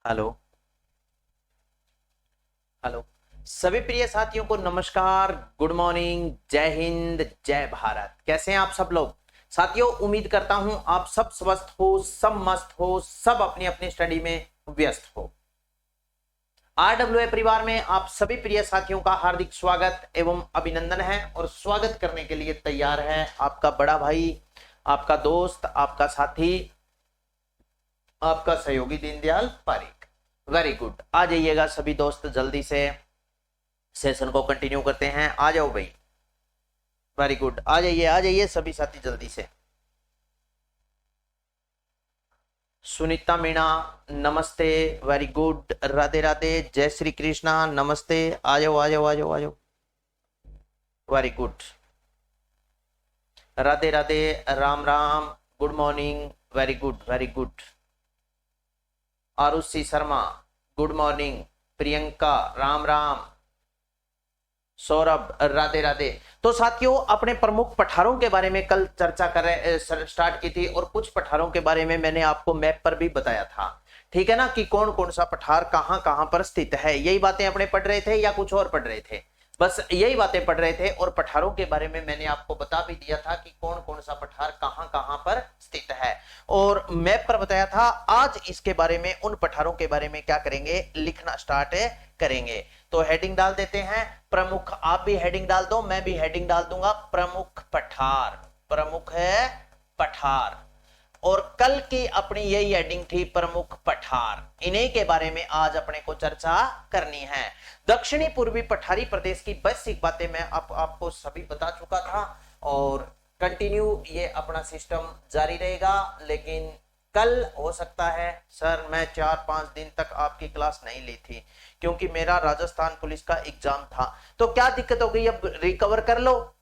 Hello. Hello सभी प्रिय साथियों को नमस्कार, गुड मॉर्निंग, जय हिंद, जय भारत। कैसे हैं आप सब लोग साथियों? उम्मीद करता हूं आप सब स्वस्थ हो, सब मस्त हो, सब अपनी अपनी स्टडी में व्यस्त हो। आरडब्ल्यूए परिवार में आप सभी प्रिय साथियों का हार्दिक स्वागत एवं अभिनंदन है और स्वागत करने के लिए तैयार है आपका बड़ा भाई, आपका दोस्त, आपका साथी, आपका सहयोगी दीनदयाल पारीक। Very good. आ जाइएगा सभी दोस्त, जल्दी से सेशन को कंटिन्यू करते हैं। आ जाओ भाई, वेरी गुड। आ जाइए सभी साथी जल्दी से। सुनीता मीणा नमस्ते, वेरी गुड। राधे राधे, जय श्री कृष्णा नमस्ते। आ जाओ आ जाओ आ जाओ आ जाओ, very good. Radhe Radhe, Ram Ram, good morning, very good very good. Aarushi Sharma good morning. Priyanka Ram Ram. Saurabh Radhe Radhe. तो साथियों, अपने प्रमुख पठारों के बारे में कल चर्चा कर स्टार्ट की थी और कुछ पठारों के बारे में मैंने आपको मैप पर भी बताया था, ठीक है ना, कि कौन कौन सा पठार कहां कहां पर स्थित है। यही बातें अपने पढ़ रहे थे या कुछ और पढ़ रहे थे? बस यही बातें पढ़ रहे थे। और पठारों के बारे में मैंने आपको बता भी दिया था कि कौन कौन सा पठार कहां कहां पर स्थित है और मैप पर बताया था। आज इसके बारे में, उन पठारों के बारे में क्या करेंगे, लिखना स्टार्ट करेंगे। तो हेडिंग डाल देते हैं प्रमुख। आप भी हेडिंग डाल दो, मैं भी हेडिंग डाल दूंगा। प्रमुख पठार, प्रमुख है पठार। और कल की अपनी यही हेडिंग थी, प्रमुख पठार। इन्हीं के बारे में आज अपने को चर्चा करनी है। दक्षिणी पूर्वी पठारी प्रदेश की बेसिक बातें मैं आपको सभी बता चुका था और कंटिन्यू ये अपना सिस्टम जारी रहेगा। लेकिन कल हो सकता है सर मैं 4-5 दिन तक आपकी क्लास नहीं ली थी क्योंकि मेरा राजस्थान पुलिस का एग्जाम था। तो क्या दिक्कत हो गई, अब रिकवर कर लो,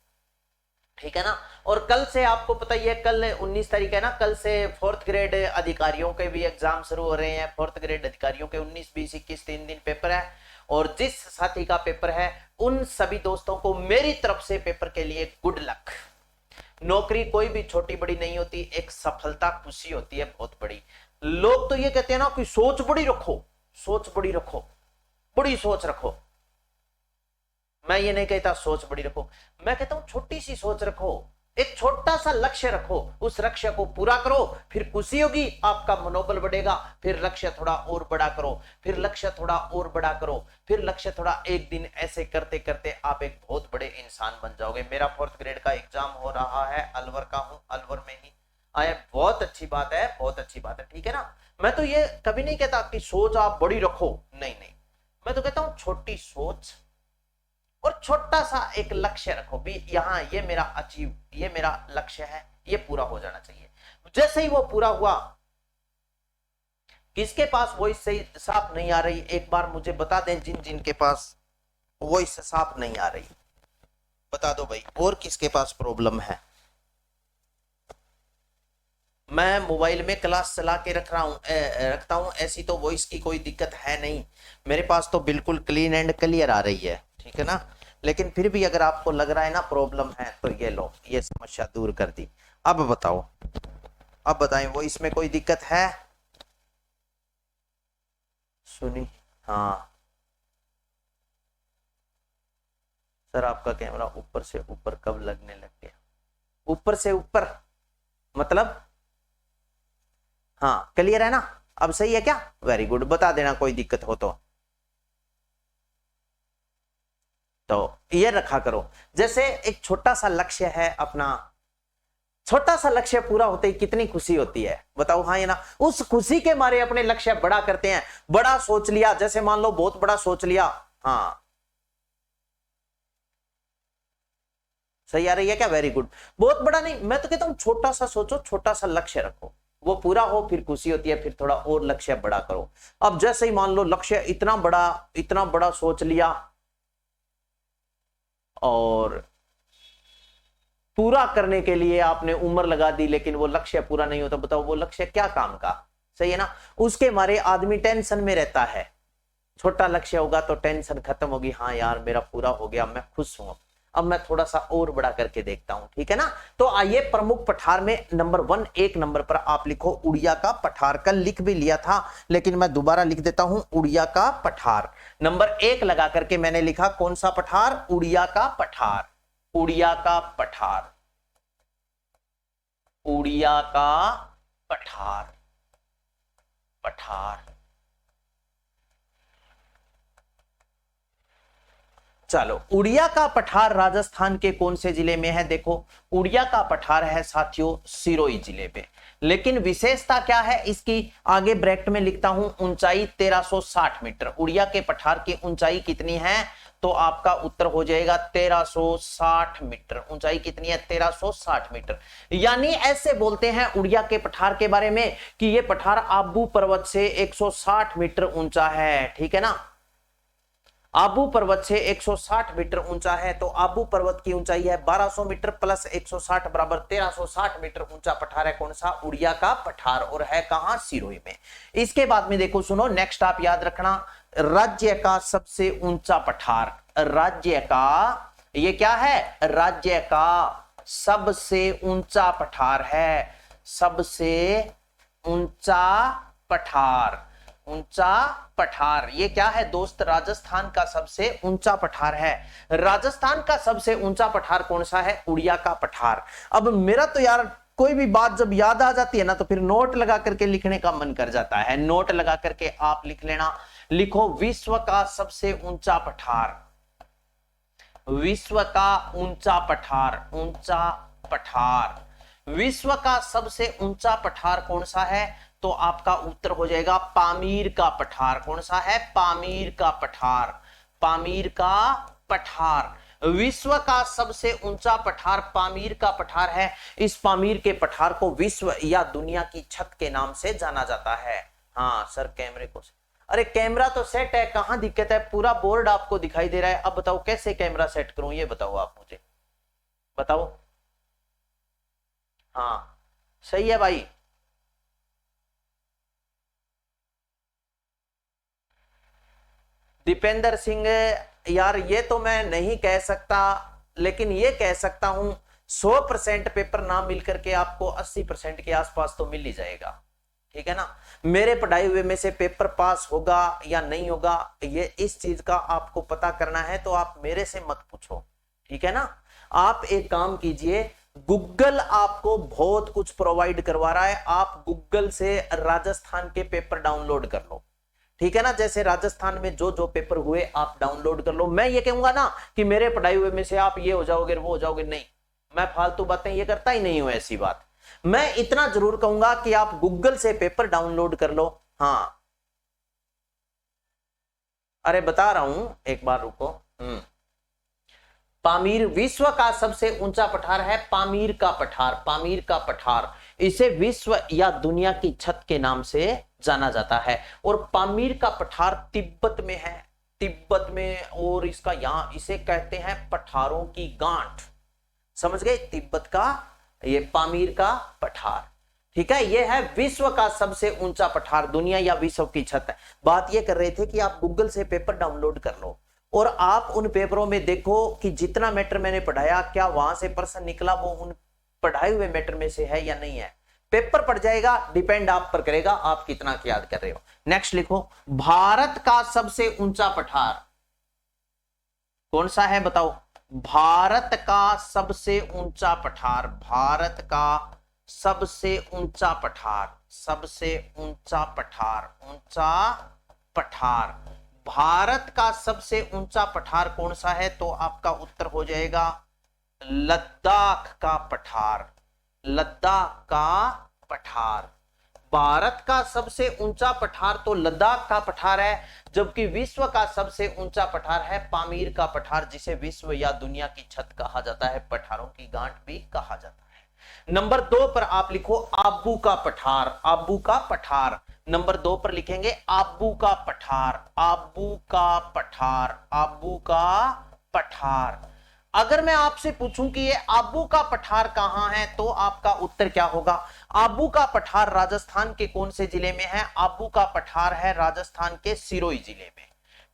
ठीक है ना। और कल से आपको पता ही है, कल 19 तारीख है ना, कल से 4th ग्रेड अधिकारियों के भी एग्जाम शुरू हो रहे हैं। 4th ग्रेड अधिकारियों के 19, 20, 21 3 दिन पेपर है। और जिस साथी का पेपर है उन सभी दोस्तों को मेरी तरफ से पेपर के लिए गुड लक। नौकरी कोई भी छोटी बड़ी नहीं होती, एक सफलता खुशी होती है बहुत बड़ी। लोग तो ये कहते हैं ना कि सोच बड़ी रखो, सोच बड़ी रखो, बड़ी सोच रखो। मैं ये नहीं कहता सोच बड़ी रखो, मैं कहता हूं छोटी सी सोच रखो, एक छोटा सा लक्ष्य रखो, उस लक्ष्य को पूरा करो, फिर खुशी होगी, आपका मनोबल बढ़ेगा। फिर लक्ष्य थोड़ा और बड़ा करो, फिर लक्ष्य थोड़ा और बड़ा करो, फिर लक्ष्य थोड़ा, एक दिन ऐसे करते करते आप एक बहुत बड़े इंसान बन जाओगे। मेरा 4th ग्रेड का एग्जाम हो रहा है, अलवर का हूं, अलवर में ही आया। बहुत अच्छी बात है, बहुत अच्छी बात है, ठीक है ना। मैं तो ये कभी नहीं कहता कि सोच आप बड़ी रखो, नहीं नहीं, मैं तो कहता हूं छोटी सोच और छोटा सा एक लक्ष्य रखो भी। यहां ये मेरा अचीव, ये मेरा लक्ष्य है, ये पूरा हो जाना चाहिए। जैसे ही वो पूरा हुआ, किसके पास वॉइस सही साफ नहीं आ रही, एक बार मुझे बता दें, जिन जिन के पास वॉइस साफ नहीं आ रही बता दो भाई। और किसके पास प्रॉब्लम है? मैं मोबाइल में क्लास चला के रखता हूं, ऐसी तो वॉइस की कोई दिक्कत है नहीं, मेरे पास तो बिल्कुल क्लीन एंड क्लियर आ रही है, ठीक है ना। लेकिन फिर भी अगर आपको लग रहा है ना प्रॉब्लम है, तो ये लो, ये समस्या दूर कर दी। अब बताओ, अब बताएं, वो इसमें कोई दिक्कत है? सुनी? हाँ सर, आपका कैमरा ऊपर से ऊपर कब लगने लग गया? ऊपर से ऊपर मतलब? हाँ क्लियर है ना, अब सही है क्या? वेरी गुड, बता देना कोई दिक्कत हो तो ये रखा करो। जैसे एक छोटा सा लक्ष्य है अपना, छोटा सा लक्ष्य पूरा होते ही कितनी खुशी होती है, बताओ हाँ या ना। उस खुशी के मारे अपने लक्ष्य बड़ा करते हैं। बड़ा सोच लिया, जैसे मान लो बहुत बड़ा सोच लिया, हाँ सही आ रही है क्या? Very good. बहुत बड़ा नहीं, मैं तो कहता हूं छोटा सा सोचो, छोटा सा लक्ष्य रखो, वो पूरा हो फिर खुशी होती है, फिर थोड़ा और लक्ष्य बड़ा करो। अब जैसे ही मान लो लक्ष्य इतना बड़ा सोच लिया और पूरा करने के लिए आपने उम्र लगा दी, लेकिन वो लक्ष्य पूरा नहीं होता, बताओ वो लक्ष्य क्या काम का? सही है ना। उसके मारे आदमी टेंशन में रहता है। छोटा लक्ष्य होगा तो टेंशन खत्म होगी, हाँ यार मेरा पूरा हो गया, मैं खुश हूं। अब मैं थोड़ा सा और बड़ा करके देखता हूं, ठीक है ना। तो आइए प्रमुख पठार में नंबर 1 एक नंबर पर आप लिखो उड़िया का पठार। कल लिख भी लिया था लेकिन मैं दोबारा लिख देता हूं, उड़िया का पठार। नंबर 1 लगा करके मैंने लिखा कौन सा पठार? उड़िया का पठार। उड़िया का पठार, उड़िया का पठार, पठार। चलो, उड़िया का पठार राजस्थान के कौन से जिले में है? देखो, उड़िया का पठार है साथियों सिरोही जिले पे। लेकिन विशेषता क्या है इसकी? आगे ब्रैकेट में लिखता हूं, ऊंचाई 1360 मीटर। उड़िया के पठार की ऊंचाई कितनी है? तो आपका उत्तर हो जाएगा 1360 मीटर। ऊंचाई कितनी है? 1360 मीटर। यानी ऐसे बोलते हैं उड़िया के पठार के बारे में कि यह पठार आबू पर्वत से 160 मीटर ऊंचा है, ठीक है ना। आबू पर्वत से 160 मीटर ऊंचा है। तो आबू पर्वत की ऊंचाई है 1200 मीटर प्लस 160 बराबर 1360 मीटर ऊंचा पठार है कौन सा? उड़िया का पठार। और है कहां? सिरोही में। इसके बाद में देखो, सुनो, नेक्स्ट आप याद रखना, राज्य का सबसे ऊंचा पठार। राज्य का, ये क्या है? राज्य का सबसे ऊंचा पठार है। सबसे ऊंचा पठार, ऊंचा पठार, ये क्या है दोस्त? राजस्थान का सबसे ऊंचा पठार है। राजस्थान का सबसे ऊंचा पठार कौन सा है? उड़िया का पठार। अब मेरा तो यार कोई भी बात जब याद आ जाती है ना तो फिर नोट लगा करके लिखने का मन कर जाता है। नोट लगा करके आप लिख लेना। लिखो विश्व का सबसे ऊंचा पठार। विश्व का ऊंचा पठार, ऊंचा पठार। विश्व का सबसे ऊंचा पठार कौन सा है? तो आपका उत्तर हो जाएगा पामीर का पठार। कौन सा है? पामीर का पठार। पामीर का पठार। विश्व का सबसे ऊंचा पठार पामीर का पठार है। इस पामीर के पठार को विश्व या दुनिया की छत के नाम से जाना जाता है। हाँ सर, कैमरे को, अरे कैमरा तो सेट है, कहां दिक्कत है? पूरा बोर्ड आपको दिखाई दे रहा है। अब बताओ कैसे कैमरा सेट करूं, ये बताओ आप मुझे, बताओ। हाँ सही है भाई। दीपेंद्र सिंह, यार ये तो मैं नहीं कह सकता, लेकिन ये कह सकता हूं 100% पेपर ना मिलकर के आपको 80% के आसपास तो मिल ही जाएगा, ठीक है ना। मेरे पढ़ाई हुए में से पेपर पास होगा या नहीं होगा, ये इस चीज का आपको पता करना है तो आप मेरे से मत पूछो, ठीक है ना। आप एक काम कीजिए, गूगल आपको बहुत कुछ प्रोवाइड करवा रहा है, आप गूगल से राजस्थान के पेपर डाउनलोड कर लो, ठीक है ना। जैसे राजस्थान में जो जो पेपर हुए आप डाउनलोड कर लो। मैं ये कहूंगा ना कि मेरे पढ़ाई हुए में से आप ये हो जाओगे वो हो जाओगे, नहीं, मैं फालतू बातें ये करता ही नहीं हूं, ऐसी बात। मैं इतना जरूर कहूंगा कि आप गूगल से पेपर डाउनलोड कर लो। हाँ अरे बता रहा हूं, एक बार रुको। पामीर विश्व का सबसे ऊंचा पठार है, पामीर का पठार। पामीर का पठार, इसे विश्व या दुनिया की छत के नाम से जाना जाता है। और पामीर का पठार तिब्बत में है, तिब्बत में। और इसका यहां इसे कहते हैं पठारों की गांठ, समझ गए? तिब्बत का ये पामीर का पठार, ठीक है। ये है विश्व का सबसे ऊंचा पठार, दुनिया या विश्व की छत है। बात ये कर रहे थे कि आप गूगल से पेपर डाउनलोड कर लो और आप उन पेपरों में देखो कि जितना मैटर मैंने पढ़ाया क्या वहां से प्रश्न निकला वो उन पढ़ाए हुए मैटर में से है या नहीं है। पेपर पड़ जाएगा, डिपेंड आप पर करेगा आप कितना याद कर रहे हो। नेक्स्ट लिखो, भारत का सबसे ऊंचा पठार कौन सा है बताओ? भारत का सबसे ऊंचा पठार, भारत का सबसे ऊंचा पठार, सबसे ऊंचा पठार, ऊंचा पठार। भारत का सबसे ऊंचा पठार कौन सा है? तो आपका उत्तर हो जाएगा लद्दाख का पठार, लद्दाख का पठार। भारत का सबसे ऊंचा पठार तो लद्दाख का पठार है, जबकि विश्व का सबसे ऊंचा पठार है पामीर का पठार, जिसे विश्व या दुनिया की छत कहा जाता है, पठारों की गांठ भी कहा जाता है। नंबर 2 पर आप लिखो आबू का पठार, आबू का पठार। नंबर 2 पर लिखेंगे आबू का पठार, आबू का पठार, आबू का पठार। अगर मैं आपसे पूछूं कि ये आबू का पठार कहां है तो आपका उत्तर क्या होगा? आबू का पठार राजस्थान के कौन से जिले में है? आबू का पठार है राजस्थान के सिरोही जिले में,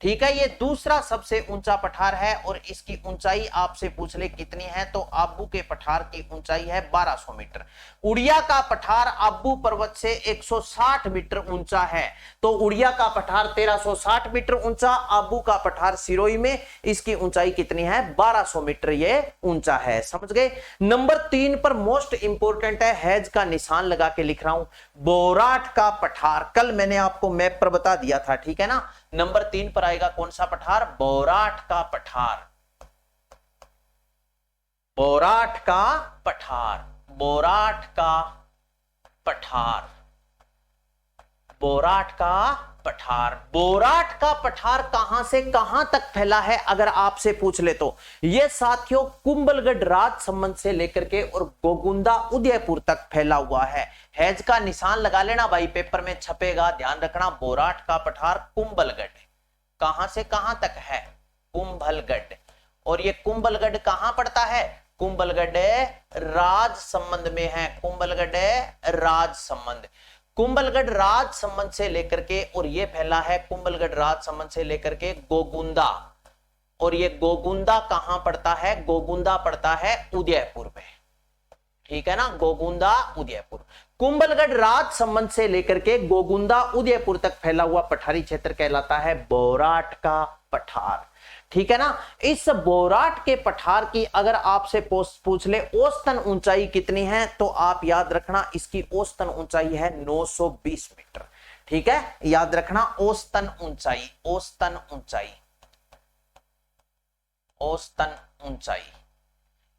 ठीक है, ये दूसरा सबसे ऊंचा पठार है और इसकी ऊंचाई आपसे पूछ ले कितनी है, तो आबू के पठार की ऊंचाई है 1200 मीटर। उड़िया का पठार आबू पर्वत से 160 मीटर ऊंचा है, तो उड़िया का पठार 1360 मीटर ऊंचा, आबू का पठार सिरोही में इसकी ऊंचाई कितनी है, 1200 मीटर ये ऊंचा है। समझ गए। नंबर 3 पर मोस्ट इंपोर्टेंट है, हैज का निशान लगा के लिख रहा हूं, बोराट का पठार। कल मैंने आपको मैप पर बता दिया था, ठीक है ना। नंबर 3 पर आएगा कौन सा पठार, बोराट का पठार। बोराट का पठार, बोराट का पठार, बोराट का पठार। बोराट का पठार कहां से कहां तक फैला है अगर आपसे पूछ ले तो यह साथियों कुंभलगढ़ राजसमंद से लेकर के और गोगुंदा उदयपुर तक फैला हुआ है। हैज का निशान लगा लेना भाई, पेपर में छपेगा, ध्यान रखना। बोराट का पठार कुंभलगढ़ कहां से कहां तक है, कुंभलगढ़। और ये कुंभलगढ़ कहां पड़ता है, कुंभलगढ़ राजसमंद में है, कुंभलगढ़ राजसमंद। कुंभलगढ़ राजसमंद से लेकर के और ये फैला है कुंभलगढ़ राजसमंद से लेकर के गोगुंदा, और ये गोगुंदा कहां पड़ता है, गोगुंदा पड़ता है उदयपुर में, ठीक है ना, गोगुंदा उदयपुर। कुंभलगढ़ राजसमंद से लेकर के गोगुंदा उदयपुर तक फैला हुआ पठारी क्षेत्र कहलाता है बोराट का पठार, ठीक है ना। इस बोराट के पठार की अगर आपसे पूछ ले औसतन ऊंचाई कितनी है, तो आप याद रखना इसकी औसतन ऊंचाई है 920 मीटर, ठीक है, याद रखना औसतन ऊंचाई, औसतन ऊंचाई, औसतन ऊंचाई।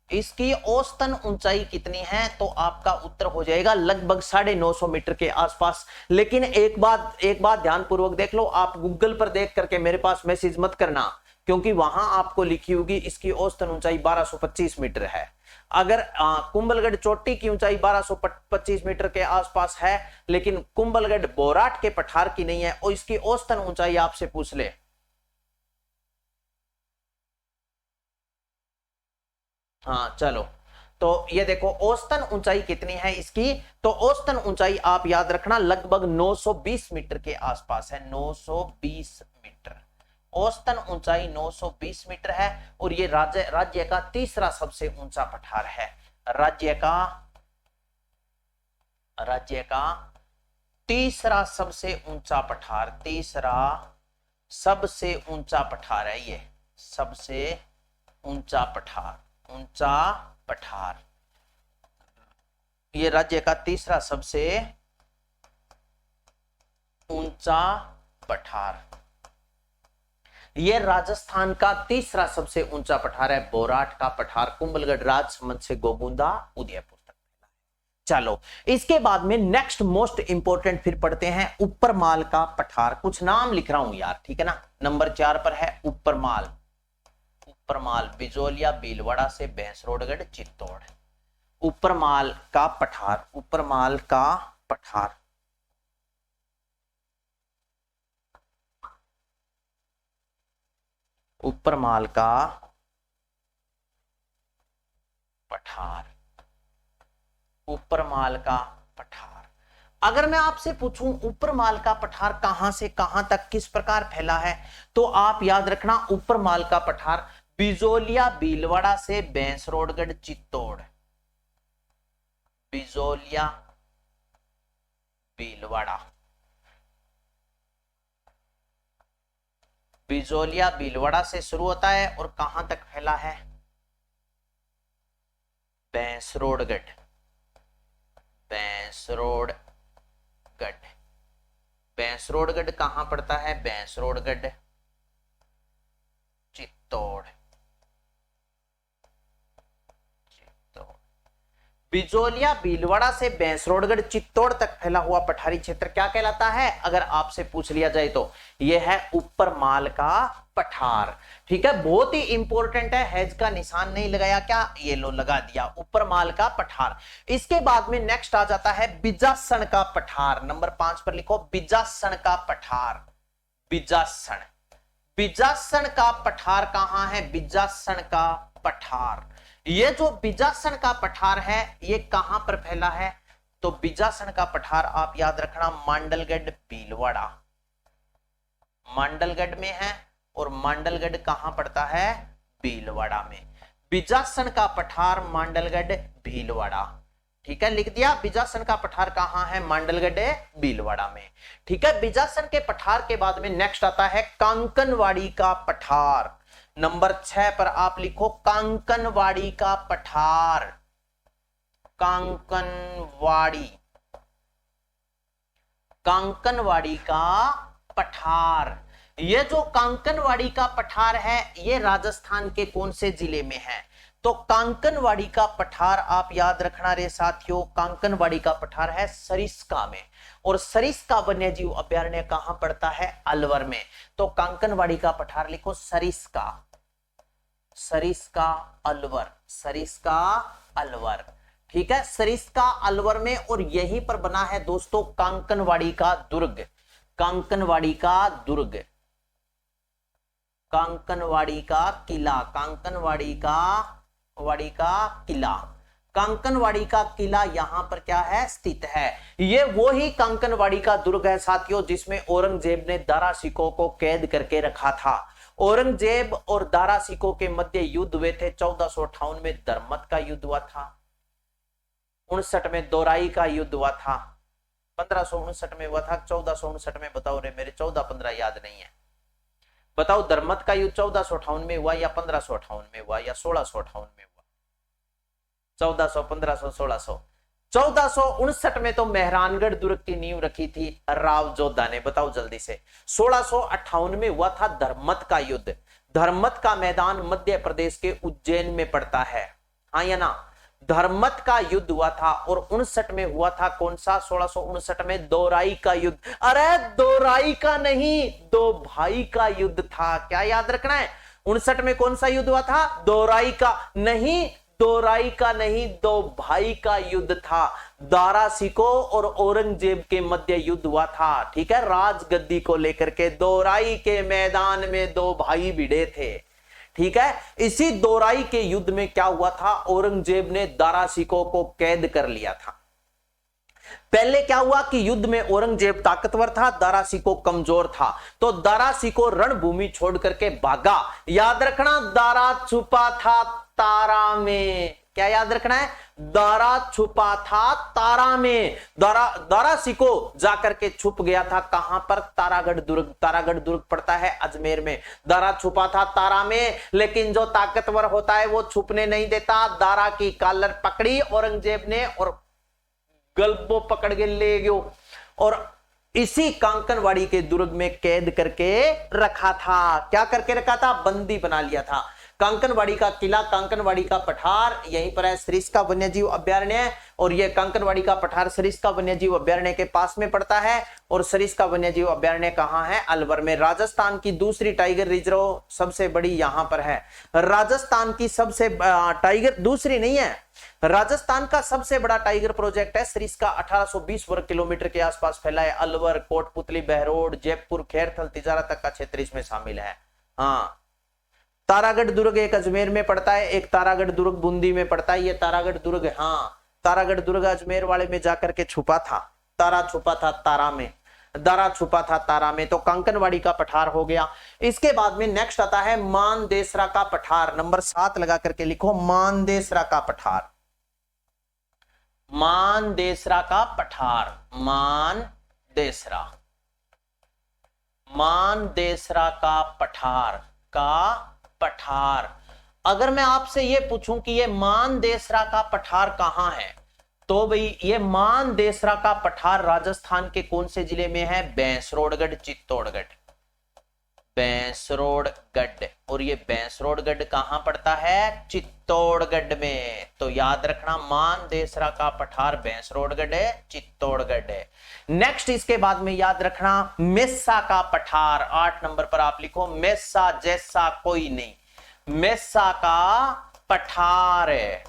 इसकी औसतन ऊंचाई कितनी है, तो आपका उत्तर हो जाएगा लगभग 950 मीटर के आसपास। लेकिन एक बात ध्यान पूर्वक देख लो, आप गूगल पर देख करके मेरे पास मैसेज मत करना, क्योंकि वहां आपको लिखी होगी इसकी औसतन ऊंचाई 1225 मीटर है। अगर कुंभलगढ़ चोटी की ऊंचाई 1225 मीटर के आसपास है, लेकिन कुंभलगढ़ बोराट के पठार की नहीं है, और इसकी औसतन ऊंचाई आपसे पूछ ले, हाँ चलो, तो ये देखो औसतन ऊंचाई कितनी है इसकी, तो औसतन ऊंचाई आप याद रखना लगभग 920 मीटर के आसपास है, 920 मीटर औसतन ऊंचाई 920 मीटर है। और ये राज्य का तीसरा सबसे ऊंचा पठार है, राज्य का तीसरा सबसे ऊंचा पठार, तीसरा सबसे ऊंचा पठार है ये, सबसे ऊंचा पठार, ऊंचा पठार, ये राज्य का तीसरा सबसे ऊंचा पठार, ये राजस्थान का तीसरा सबसे ऊंचा पठार है बोराट का पठार, कुंभलगढ़ राजसमंद से गोगुंदा उदयपुर तक। चलो इसके बाद में नेक्स्ट मोस्ट इंपोर्टेंट फिर पढ़ते हैं ऊपरमाल का पठार। कुछ नाम लिख रहा हूं यार, ठीक है ना। नंबर 4 पर है ऊपरमाल, ऊपरमाल बिजोलिया भीलवाड़ा से भैंसरोडगढ़ चित्तौड़। ऊपरमाल का पठार, ऊपरमाल का पठार, ऊपरमाल का पठार, ऊपरमाल का पठार। अगर मैं आपसे पूछूं ऊपरमाल का पठार कहां से कहां तक किस प्रकार फैला है, तो आप याद रखना ऊपरमाल का पठार बिजोलिया भीलवाड़ा से भैंसरोडगढ़ चित्तौड़, बिजोलिया भीलवाड़ा, बिजोलिया भीलवाड़ा से शुरू होता है और कहां तक फैला है, भैंसरोडगढ़, भैंसरोडगढ़, भैंसरोडगढ़ कहां पड़ता है, भैंसरोडगढ़ चित्तौड़, बिजोलिया भीलवाड़ा से भैंसरोडगढ़ चित्तौड़ तक फैला हुआ पठारी क्षेत्र क्या कहलाता है, अगर आपसे पूछ लिया जाए तो यह है ऊपरमाल का पठार, ठीक है। बहुत ही इंपॉर्टेंट है, हैज का निशान नहीं लगाया क्या, ये लो लगा दिया, ऊपरमाल का पठार। इसके बाद में नेक्स्ट आ जाता है बिजासन का पठार। नंबर 5 पर लिखो बिजासन का पठार, बिजासन, बिजासन का पठार कहां है, बिजासन का पठार। ये जो बिजासन का पठार है ये कहां पर फैला है, तो बिजासन का पठार आप याद रखना मांडलगढ़ भीलवाड़ा, मांडलगढ़ में है और मांडलगढ़ कहां पड़ता है? भीलवाड़ा में। बिजासन का पठार मांडलगढ़ भीलवाड़ा। ठीक है, लिख दिया। बिजासन का पठार कहां है? मांडलगढ़ भीलवाड़ा में। ठीक है, बिजासन के पठार के बाद में नेक्स्ट आता है कांकनवाड़ी का पठार। नंबर 6 पर आप लिखो कांकनवाड़ी का पठार। कांकनवाड़ी, कांकनवाड़ी का पठार। ये जो कांकनवाड़ी का पठार है ये राजस्थान के कौन से जिले में है? तो कांकनवाड़ी का पठार आप याद रखना रे साथियों, कांकनवाड़ी का पठार है सरिस्का में। और सरिस्का वन्यजीव अभयारण्य कहां पड़ता है? अलवर में। तो कांकनवाड़ी का पठार लिखो सरिस्का, सरिस्का अलवर, सरिस्का अलवर। ठीक है, सरिस्का अलवर में। और यहीं पर बना है दोस्तों कांकनवाड़ी का दुर्ग, कांकनवाड़ी का दुर्ग, कांकनवाड़ी का किला, कांकनवाड़ी का किला, कांकनवाड़ी का किला यहां पर क्या है? स्थित है। ये वो ही कांकनवाड़ी का दुर्ग है साथियों जिसमें औरंगजेब ने दारा सिकों को कैद करके रखा था। औरंगजेब और दारा सिकों के मध्य युद्ध हुए थे। 1458 में धर्मत का युद्ध हुआ था, 59 में दोराई का युद्ध हुआ था, 1559 में हुआ था, 1459 में बताओ रे मेरे, 14-15 याद नहीं है। बताओ धर्मत का युद्ध 1458 में हुआ या 1558 में हुआ या 1658 में हुआ? 1400, 1500, 1600। 1459 में तो मेहरानगढ़ दुर्ग की नींव रखी थी राव जोधा ने। बताओ जल्दी से। 1658 में हुआ था धर्मत का युद्ध। धर्मत का मैदान मध्य प्रदेश के उज्जैन में पड़ता है, हाँ या ना? धर्मत का युद्ध हुआ था। और 59 में हुआ था कौन सा? 1659 में दोराई का युद्ध। अरे दोराई का नहीं, दो भाई का युद्ध था। क्या याद रखना है? 59 में कौन सा युद्ध हुआ था? दोराई का नहीं, दोराई का नहीं, दो भाई का युद्ध था। दारा सिकों और औरंगजेब के मध्य युद्ध हुआ था। ठीक है, राजगद्दी को लेकर के दोराई के मैदान में दो भाई भिड़े थे। ठीक है, इसी दोराई के युद्ध में क्या हुआ था? औरंगजेब ने दारा सिकों को कैद कर लिया था। पहले क्या हुआ कि युद्ध में औरंगजेब ताकतवर था, दारा सिकों कमजोर था। तो दारा सिकों रणभूमि छोड़ करके भागा। याद रखना, दारा छुपा था तारा में। क्या याद रखना है? दारा छुपा था तारा में। दारा सिकों जाकर के छुप गया था कहां पर? तारागढ़ दुर्ग। तारागढ़ दुर्ग पड़ता है अजमेर में। दारा छुपा था तारा में, लेकिन जो ताकतवर होता है वो छुपने नहीं देता। दारा की कॉलर पकड़ी औरंगजेब ने और गल्बो पकड़ के ले गयो और इसी कांकनवाड़ी के दुर्ग में कैद करके रखा था। क्या करके रखा था? बंदी बना लिया था। कांकनवाड़ी का किला, कांकनवाड़ी का पठार यहीं पर है, सरिस्का वन्यजीव अभयारण्य। और यह कांकनवाड़ी का पठार सरिस्का वन्यजीव अभयारण्य के पास में पड़ता है। और सरिस्का वन्यजीव अभयारण्य कहां है? अलवर में। राजस्थान की दूसरी टाइगर रिजर्व सबसे बड़ी यहां पर है। राजस्थान की सबसे टाइगर दूसरी नहीं है, राजस्थान का सबसे बड़ा टाइगर प्रोजेक्ट है सरिस्का। 1820 वर्ग किलोमीटर के आसपास फैला है। अलवर, कोटपुतली, बहरोड, जयपुर, खैरथल, तिजारा तक का क्षेत्र इसमें शामिल है। हाँ, तारागढ़ दुर्ग एक अजमेर में पड़ता है, एक तारागढ़ दुर्ग बूंदी में पड़ता है। ये तारागढ़ दुर्ग, हाँ तारागढ़ दुर्ग अजमेर वाले में जाकर के छुपा था। तारा छुपा था तारा में, दारा छुपा था तारा में। तो कांकनवाड़ी का पठार हो गया। इसके बाद में नेक्स्ट आता है मानदेसरा का पठार। नंबर 7 लगा करके लिखो मानदेसरा का पठार। मानदेसरा का पठार, मानदेसरा, मानदेसरा का पठार। अगर मैं आपसे ये पूछूं कि ये मानदेसरा का पठार कहां है, तो भाई ये मानदेसरा का पठार राजस्थान के कौन से जिले में है? भैंसरोडगढ़, चित्तौड़गढ़, भैंसरोडगढ़। और ये भैंसरोडगढ़ कहां पड़ता है? चित्तौड़गढ़ में। तो याद रखना मानदेसरा का पठार भैंसरोडगढ़ है, चित्तौड़गढ़ है। नेक्स्ट इसके बाद में याद रखना मेसा का पठार। 8 नंबर पर आप लिखो मेसा जैसा कोई नहीं, मेसा का पठार है।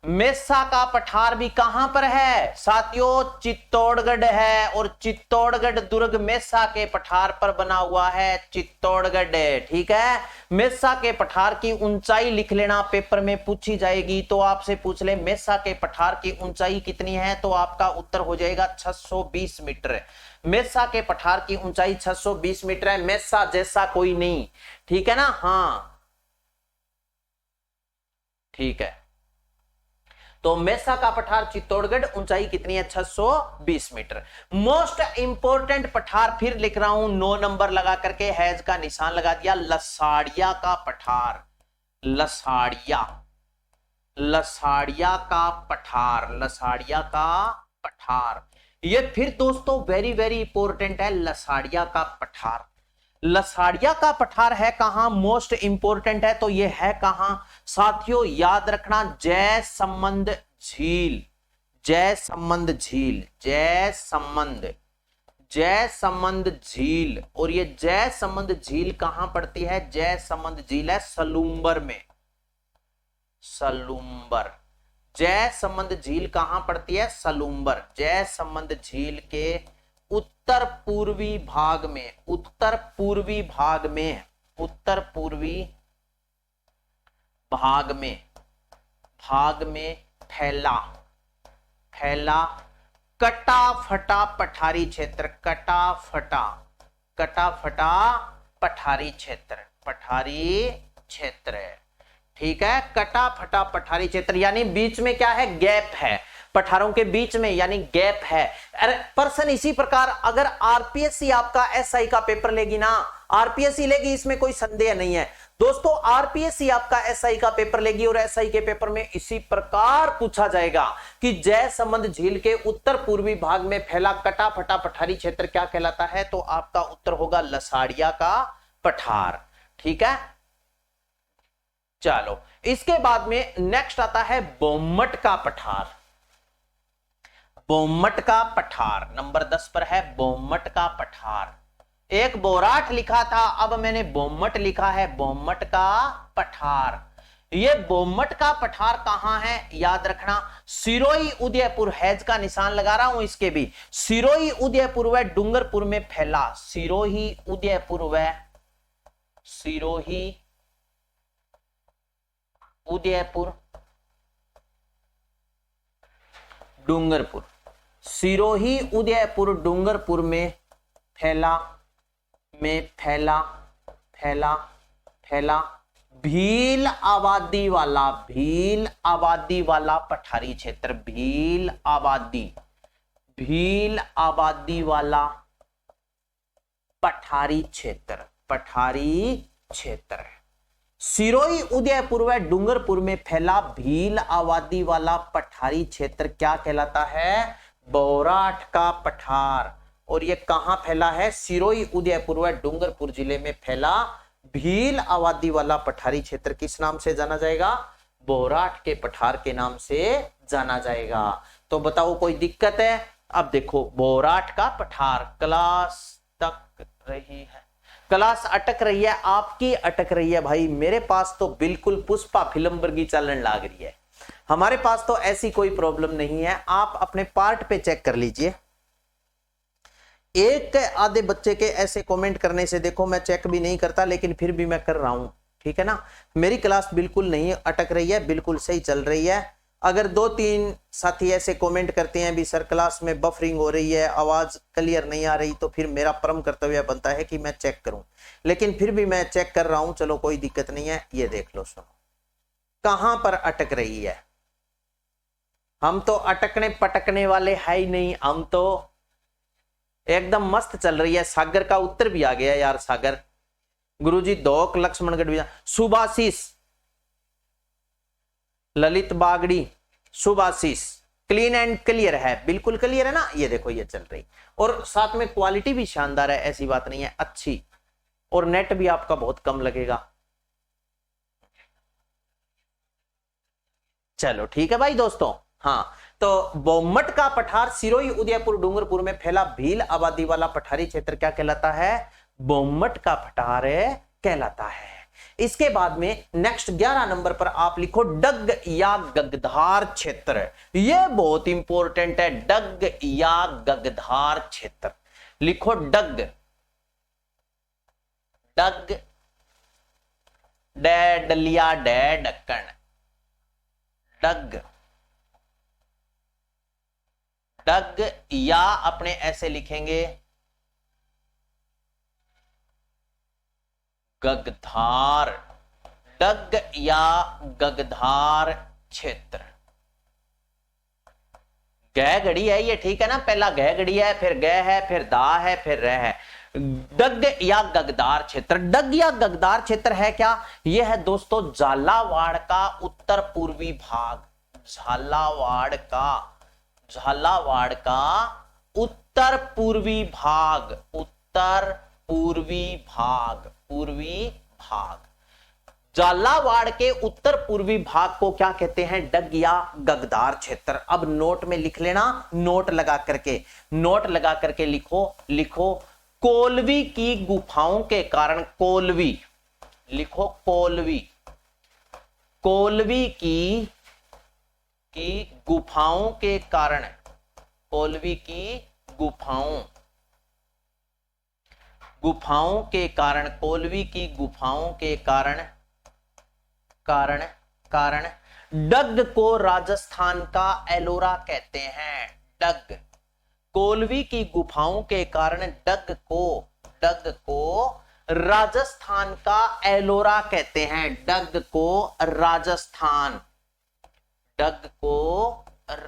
मेसा का पठार भी कहां पर है साथियों? चित्तौड़गढ़ है। और चित्तौड़गढ़ दुर्ग मेसा के पठार पर बना हुआ है, चित्तौड़गढ़। ठीक है, मेसा के पठार की ऊंचाई लिख लेना, पेपर में पूछी जाएगी तो आपसे पूछ ले मेसा के पठार की ऊंचाई कितनी है, तो आपका उत्तर हो जाएगा 620 मीटर। मेसा के पठार की ऊंचाई 620 मीटर है। मेसा जैसा कोई नहीं, ठीक है ना। हाँ ठीक है, तो मेसा का पठार चित्तौड़गढ़ ऊंचाई कितनी है? 620 मीटर। मोस्ट इंपोर्टेंट पठार फिर लिख रहा हूं, 9 नंबर लगा करके हैज का निशान लगा दिया, लसाड़िया का पठार। लसाड़िया, लसाड़िया का पठार, लसाड़िया का पठार। ये फिर दोस्तों वेरी वेरी इंपोर्टेंट है, लसाड़िया का पठार। लसाड़िया का पठार है कहां? मोस्ट इंपोर्टेंट है, तो ये है कहां साथियों? याद रखना, जय संबंध झील, जय संबंध झील, जय संबंध, जय संबंध झील। और ये जय संबंध झील कहां पड़ती है? जय संबंध झील है सलूम्बर में, सलूम्बर। जय संबंध झील कहां पड़ती है? सलूम्बर। जय संबंध झील के उत्तर पूर्वी भाग में, उत्तर पूर्वी भाग में, उत्तर पूर्वी भाग में, भाग में फैला, फैला कटा फटा पठारी क्षेत्र, कटा फटा, कटा फटा पठारी क्षेत्र, पठारी क्षेत्र है, ठीक है। कटा फटा पठारी क्षेत्र यानी बीच में क्या है? गैप है, पठारों के बीच में यानी गैप है। अरे पर्सन इसी प्रकार अगर आरपीएससी आपका एसआई का पेपर लेगी ना, आरपीएससी लेगी, इसमें कोई संदेह नहीं है दोस्तों। आरपीएससी आपका एसआई का पेपर लेगी और एसआई के पेपर में इसी प्रकार पूछा जाएगा कि जय संबंध झील के उत्तर पूर्वी भाग में फैला कटा फटा पठारी क्षेत्र क्या कहलाता है? तो आपका उत्तर होगा लसाड़िया का पठार, ठीक है। चलो इसके बाद में नेक्स्ट आता है बोमट का पठार। बोमट का पठार नंबर 10 पर है, बोमट का पठार। एक बोराट लिखा था, अब मैंने बोमट लिखा है, बोमट का पठार। ये बोमट का पठार कहां है? याद रखना, सिरोही उदयपुर, हैज का निशान लगा रहा हूं इसके भी। सिरोही उदयपुर व डूंगरपुर में फैला, सिरोही उदयपुर व, सिरोही उदयपुर डूंगरपुर, सिरोही उदयपुर डूंगरपुर में फैला, में फैला, फैला, फैला भील आबादी वाला, भील आबादी वाला पठारी क्षेत्र, भील आबादी, भील आबादी वाला पठारी क्षेत्र, पठारी क्षेत्र। सिरोही उदयपुर व डूंगरपुर में फैला भील आबादी वाला पठारी क्षेत्र क्या कहलाता है? बोराट का पठार। और ये कहां फैला है? सिरोही उदयपुर व डूंगरपुर जिले में फैला भील आबादी वाला पठारी क्षेत्र किस नाम से जाना जाएगा? बोराट के पठार के नाम से जाना जाएगा। तो बताओ कोई दिक्कत है? अब देखो बोराट का पठार, क्लास तक रही है, क्लास अटक रही है, आपकी अटक रही है भाई। मेरे पास तो बिल्कुल पुष्पा फिल्म वर्गी चलन लाग रही है, हमारे पास तो ऐसी कोई प्रॉब्लम नहीं है। आप अपने पार्ट पे चेक कर लीजिए। एक आधे बच्चे के ऐसे कमेंट करने से देखो मैं चेक भी नहीं करता, लेकिन फिर भी मैं कर रहा हूं, ठीक है ना। मेरी क्लास बिल्कुल नहीं अटक रही है, बिल्कुल सही चल रही है। अगर 2-3 साथी ऐसे कमेंट करते हैं भी सर क्लास में बफरिंग हो रही है, आवाज क्लियर नहीं आ रही, तो फिर मेरा परम कर्तव्य बनता है कि मैं चेक करूं, लेकिन फिर भी मैं चेक कर रहा हूं। चलो कोई दिक्कत नहीं है। ये देख लो, सुनो कहां पर अटक रही है। हम तो अटकने पटकने वाले है ही नहीं, हम तो एकदम मस्त चल रही है। सागर का उत्तर भी आ गया यार, सागर गुरुजी, दोक Laxmangarh, Subhashish, Lalit Bagdi, Subhashish, clean and clear है, बिल्कुल क्लियर है ना। ये देखो ये चल रही, और साथ में क्वालिटी भी शानदार है, ऐसी बात नहीं है, अच्छी, और नेट भी आपका बहुत कम लगेगा। चलो ठीक है भाई दोस्तों। हाँ, तो बोमट का पठार सिरोही उदयपुर डूंगरपुर में फैला भील आबादी वाला पठारी क्षेत्र क्या कहलाता है? बोमट का पठार कहलाता है। इसके बाद में नेक्स्ट 11 नंबर पर आप लिखो डग या गगधार क्षेत्र। यह बहुत इंपॉर्टेंट है, डग या गगधार क्षेत्र। लिखो डग, डग डलिया ढक्कन, डग, डग या अपने ऐसे लिखेंगे गगधार, डग या गगधार क्षेत्र। गह गड़ी है ये, ठीक है ना, पहला गह गड़ी है, फिर गह है, फिर दा है, फिर रह है। डग या गगदार क्षेत्र, डग या गगदार क्षेत्र है क्या? यह है दोस्तों झालावाड़ का उत्तर पूर्वी भाग, झालावाड़ का उत्तर पूर्वी भाग, उत्तर पूर्वी भाग। झालावाड़ के उत्तर पूर्वी भाग को क्या कहते हैं? डग या गगदार क्षेत्र। अब नोट में लिख लेना, नोट लगा करके लिखो कोल्वी की गुफाओं के कारण, कोल्वी लिखो, कोल्वी की गुफाओं के कारण, कोल्वी की गुफाओं के कारण, कोल्वी की गुफाओं के कारण डग को राजस्थान का एलोरा कहते हैं। डग, कोल्वी की गुफाओं के कारण डग को राजस्थान का एलोरा कहते हैं। डग को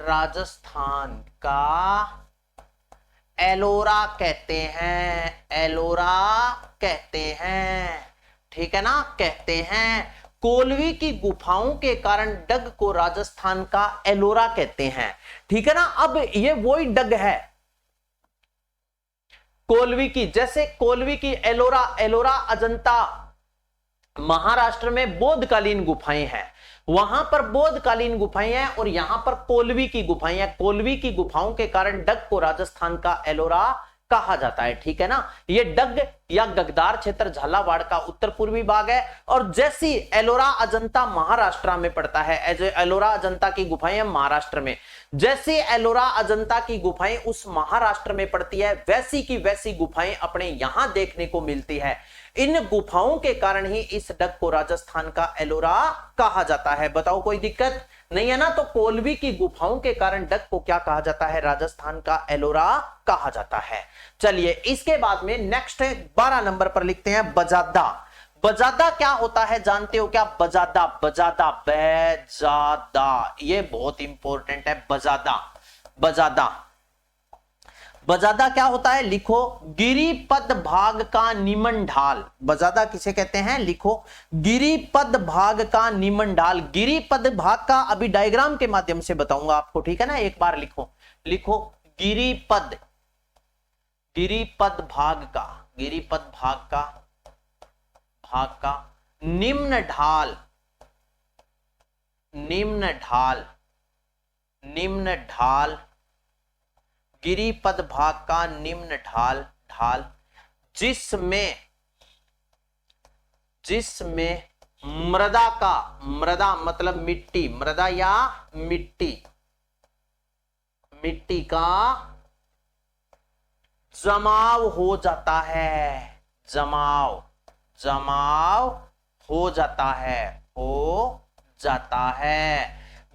राजस्थान का एलोरा कहते हैं, ठीक है ना, कहते हैं। कोल्वी की गुफाओं के कारण डग को राजस्थान का एलोरा कहते हैं, ठीक है ना। अब ये वही डग है कोल्वी की, जैसे कोल्वी की एलोरा अजंता महाराष्ट्र में बौद्धकालीन गुफाएं हैं, वहां पर बौद्धकालीन गुफाएं हैं और यहां पर कोल्वी की गुफाएं हैं। कोल्वी की गुफाओं के कारण डग को राजस्थान का एलोरा कहा जाता है, ठीक है ना। ये डग या गगदार क्षेत्र झालावाड़ का उत्तर पूर्वी भाग है। और जैसी एलोरा अजंता महाराष्ट्र में पड़ता है, एलोरा अजंता की गुफाएं महाराष्ट्र में, जैसे एलोरा अजंता की गुफाएं उस महाराष्ट्र में पड़ती है, वैसी की वैसी गुफाएं अपने यहां देखने को मिलती है। इन गुफाओं के कारण ही इस डग को राजस्थान का एलोरा कहा जाता है। बताओ कोई दिक्कत नहीं है ना। तो कोल्वी की गुफाओं के कारण डग को क्या कहा जाता है? राजस्थान का एलोरा कहा जाता है। चलिए इसके बाद में नेक्स्ट 12 नंबर पर लिखते हैं बजादा। बजादा क्या होता है जानते हो क्या? बजादा, ये बहुत इंपॉर्टेंट है। बजादा क्या होता है? लिखो गिरिपद भाग का निमन ढाल। बजादा किसे कहते हैं? लिखो गिरिपद भाग का निमन ढाल। गिरिपद भाग का अभी डायग्राम के माध्यम से बताऊंगा आपको, ठीक है ना। एक बार लिखो गिरिपद भाग का निम्न ढाल, गिरिपद भाग का निम्न ढाल जिसमें मृदा मतलब मिट्टी, मृदा या मिट्टी का जमाव हो जाता है।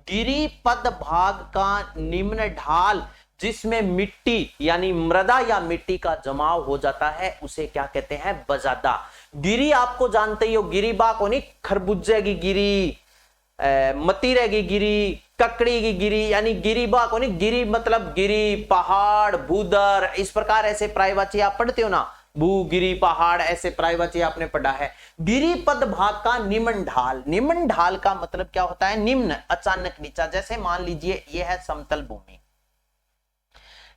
गिरिपद भाग का निम्न ढाल जिसमें मिट्टी यानी मृदा या मिट्टी का जमाव हो जाता है, उसे क्या कहते हैं? बजादा। गिरी आपको जानते ही हो, गिरी बा को नहीं, खरबूजे की गिरी, मतीरे की गिरी, ककड़ी की गिरी, यानी गिरी बा को नहीं। गिरी मतलब गिरी, पहाड़, भूदर, इस प्रकार ऐसे प्रायवाची आप पढ़ते हो ना, भू, गिरी, पहाड़, ऐसे प्रायवाची आपने पढ़ा है। गिरिपद भाग का निम्न ढाल, निम्न ढाल का मतलब क्या होता है? निम्न, अचानक नीचा। जैसे मान लीजिए ये है समतल भूमि,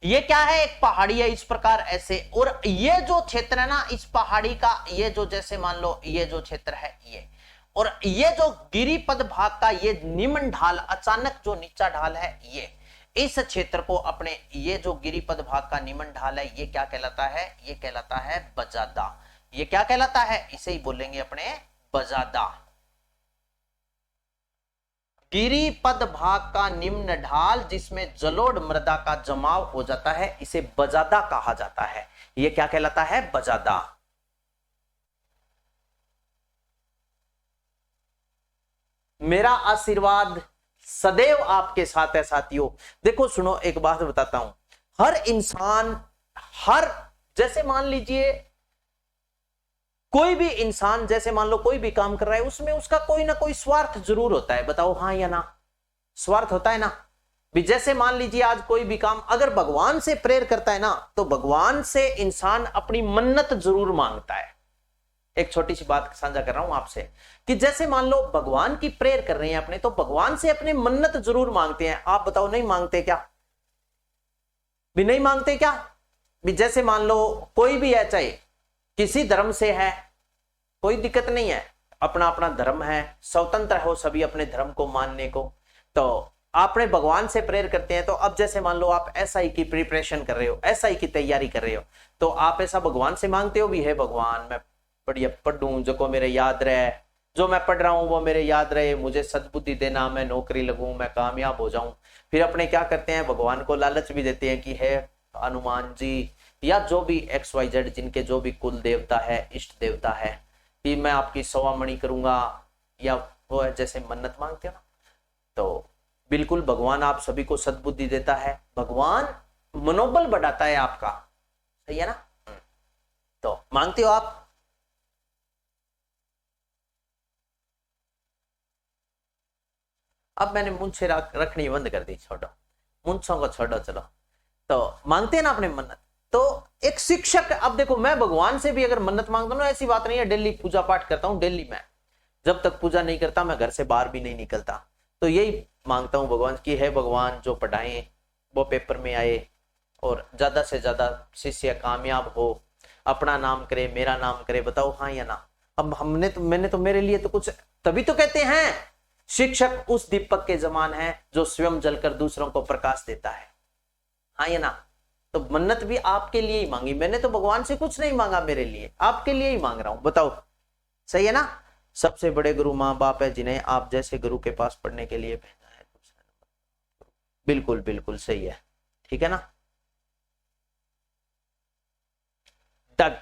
ये क्या है? एक पहाड़ी है, इस प्रकार ऐसे। और ये जो क्षेत्र है ना, इस पहाड़ी का ये जो, जैसे मान लो ये जो क्षेत्र है ये, और ये जो गिरिपद भाग का ये निम्न ढाल, अचानक जो नीचा ढाल है, ये इस क्षेत्र को अपने, ये जो गिरिपद भाग का निम्न ढाल है, ये क्या कहलाता है? ये कहलाता है बजादा। ये क्या कहलाता है? इसे ही बोलेंगे अपने बजादा। गिरिपद भाग का निम्न ढाल जिसमें जलोढ़ मृदा का जमाव हो जाता है, इसे बजादा कहा जाता है। ये क्या कहलाता है? बजादा। मेरा आशीर्वाद सदैव आपके साथ है साथियों। देखो सुनो, एक बात बताता हूं, हर इंसान, जैसे मान लीजिए कोई भी इंसान जैसे मान लो कोई भी काम कर रहा है, उसमें उसका कोई ना कोई स्वार्थ जरूर होता है, बताओ हाँ या ना? स्वार्थ होता है ना? भी जैसे मान लीजिए आज कोई भी काम अगर भगवान से प्रेयर करता है ना, तो भगवान से इंसान अपनी मन्नत जरूर मांगता है। एक छोटी सी बात साझा कर रहा हूं आपसे कि जैसे मान लो भगवान की प्रेयर कर रहे हैं अपने, तो भगवान से अपनी मन्नत जरूर मांगते हैं। आप बताओ नहीं मांगते क्या? भी नहीं मांगते क्या? भी जैसे मान लो कोई भी है, चाहे किसी धर्म से है, कोई दिक्कत नहीं है, अपना अपना धर्म है, स्वतंत्र हो सभी अपने धर्म को मानने को। तो आपने भगवान से प्रेयर करते हैं, तो अब जैसे मान लो आप एसआई की प्रिपरेशन कर रहे हो, एसआई की तैयारी कर रहे हो, तो आप ऐसा भगवान से मांगते हो भी है भगवान मैं बढ़िया पढ़ूं, जो को मेरे याद रहे, जो मैं पढ़ रहा हूं वो मेरे याद रहे, मुझे सद्बुद्धि देना, मैं नौकरी लगूं, मैं कामयाब हो जाऊं। फिर अपने क्या करते हैं, भगवान को लालच भी देते हैं कि है हनुमान जी या जो भी XYZ जिनके जो भी कुल देवता है, इष्ट देवता है, कि मैं आपकी सवामणि करूंगा, या वो है जैसे मन्नत मांगते हो ना। तो बिल्कुल भगवान आप सभी को सद्बुद्धि देता है, भगवान मनोबल बढ़ाता है आपका, सही है ना? तो मांगते हो आप? अब मैंने मूंछें रखनी बंद कर दी, छोड़ो मूंछों को, छोड़ो चलो। तो मांगते हैं ना अपने मन्नत। तो एक शिक्षक, अब देखो मैं भगवान से भी अगर मन्नत मांगता हूं ना, ऐसी बात नहीं है डेली पूजा पाठ करता हूं, डेली मैं जब तक पूजा नहीं करता मैं घर से बाहर भी नहीं निकलता, तो यही मांगता हूं भगवान की, है भगवान जो पढ़ाएं वो पेपर में आए और ज्यादा से ज्यादा शिष्य कामयाब हो, अपना नाम करे, मेरा नाम करे, बताओ हाँ या ना? अब मैंने तो मेरे लिए तो कुछ, तभी तो कहते हैं शिक्षक उस दीपक के समान है जो स्वयं जलकर दूसरों को प्रकाश देता है, हाँ या ना? तो मन्नत भी आपके लिए ही मांगी, मैंने तो भगवान से कुछ नहीं मांगा, मेरे लिए आपके लिए ही मांग रहा हूं, बताओ सही है ना? सबसे बड़े गुरु माँ बाप है, जिन्हें आप जैसे गुरु के पास पढ़ने के लिए भेजा है। बिल्कुल बिल्कुल सही है, ठीक है ना? डग,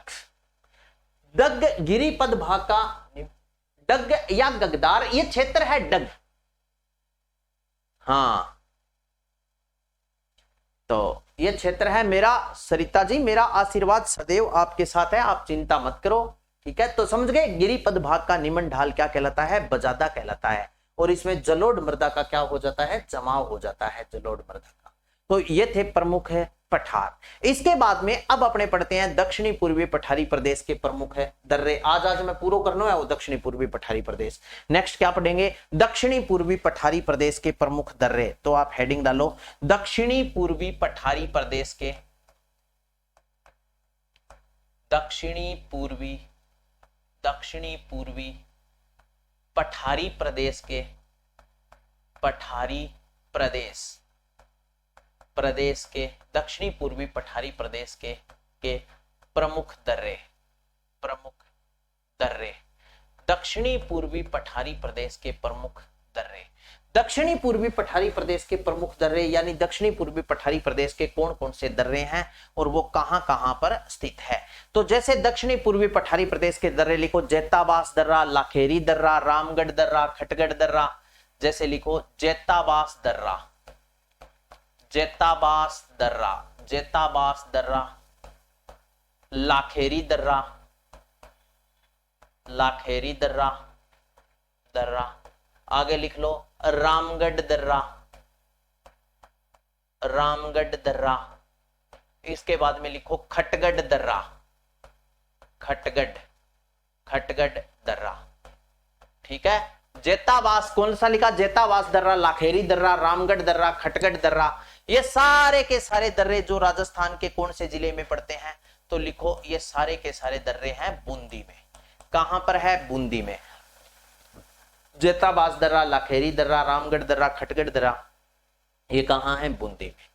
डग गिरिपद भाग का, डग या गगदार ये क्षेत्र है, डग। हाँ, तो ये क्षेत्र है मेरा। सरिता जी मेरा आशीर्वाद सदैव आपके साथ है, आप चिंता मत करो, ठीक है? तो समझ गए गिरिपद भाग का निमन ढाल क्या कहलाता है? बजादा कहलाता है। और इसमें जलोढ़ मृदा का क्या हो जाता है? जमाव हो जाता है जलोढ़ मृदा का। तो ये थे प्रमुख है पठार। इसके बाद में अब अपने पढ़ते हैं दक्षिणी पूर्वी पठारी प्रदेश के प्रमुख है दर्रे। आज मैं पूरा करना है वो दक्षिणी पूर्वी पठारी प्रदेश। नेक्स्ट क्या पढ़ेंगे? दक्षिणी पूर्वी पठारी प्रदेश के प्रमुख दर्रे। तो आप हेडिंग डालो दक्षिणी पूर्वी पठारी प्रदेश के, दक्षिणी पूर्वी पठारी प्रदेश के, पठारी प्रदेश के दक्षिणी पूर्वी पठारी प्रदेश के प्रमुख दर्रे, दक्षिणी पूर्वी पठारी प्रदेश के प्रमुख दर्रे। दक्षिणी पूर्वी पठारी प्रदेश के प्रमुख दर्रे यानी दक्षिणी पूर्वी पठारी प्रदेश के कौन कौन से दर्रे हैं और वो कहां कहां पर स्थित है? तो जैसे दक्षिणी पूर्वी पठारी प्रदेश के दर्रे लिखो जैताबास दर्रा, लाखेरी दर्रा, रामगढ़ दर्रा, खटगढ़ दर्रा। जैसे लिखो जैताबास दर्रा, लाखेरी दर्रा, आगे लिख लो रामगढ़ दर्रा, इसके बाद में लिखो खटगढ़ दर्रा, ठीक है? जैताबास कौन सा लिखा? जैताबास दर्रा, लाखेरी दर्रा, रामगढ़ दर्रा, खटगढ़ दर्रा, ये सारे के सारे दर्रे जो राजस्थान के कौन से जिले में पड़ते हैं? तो लिखो ये सारे के सारे दर्रे हैं बूंदी में। कहां पर है? बूंदी में। जैताबास दर्रा, लाखेरी दर्रा, रामगढ़ दर्रा, खटगढ़ दर्रा, ये कहां है? बूंदी में।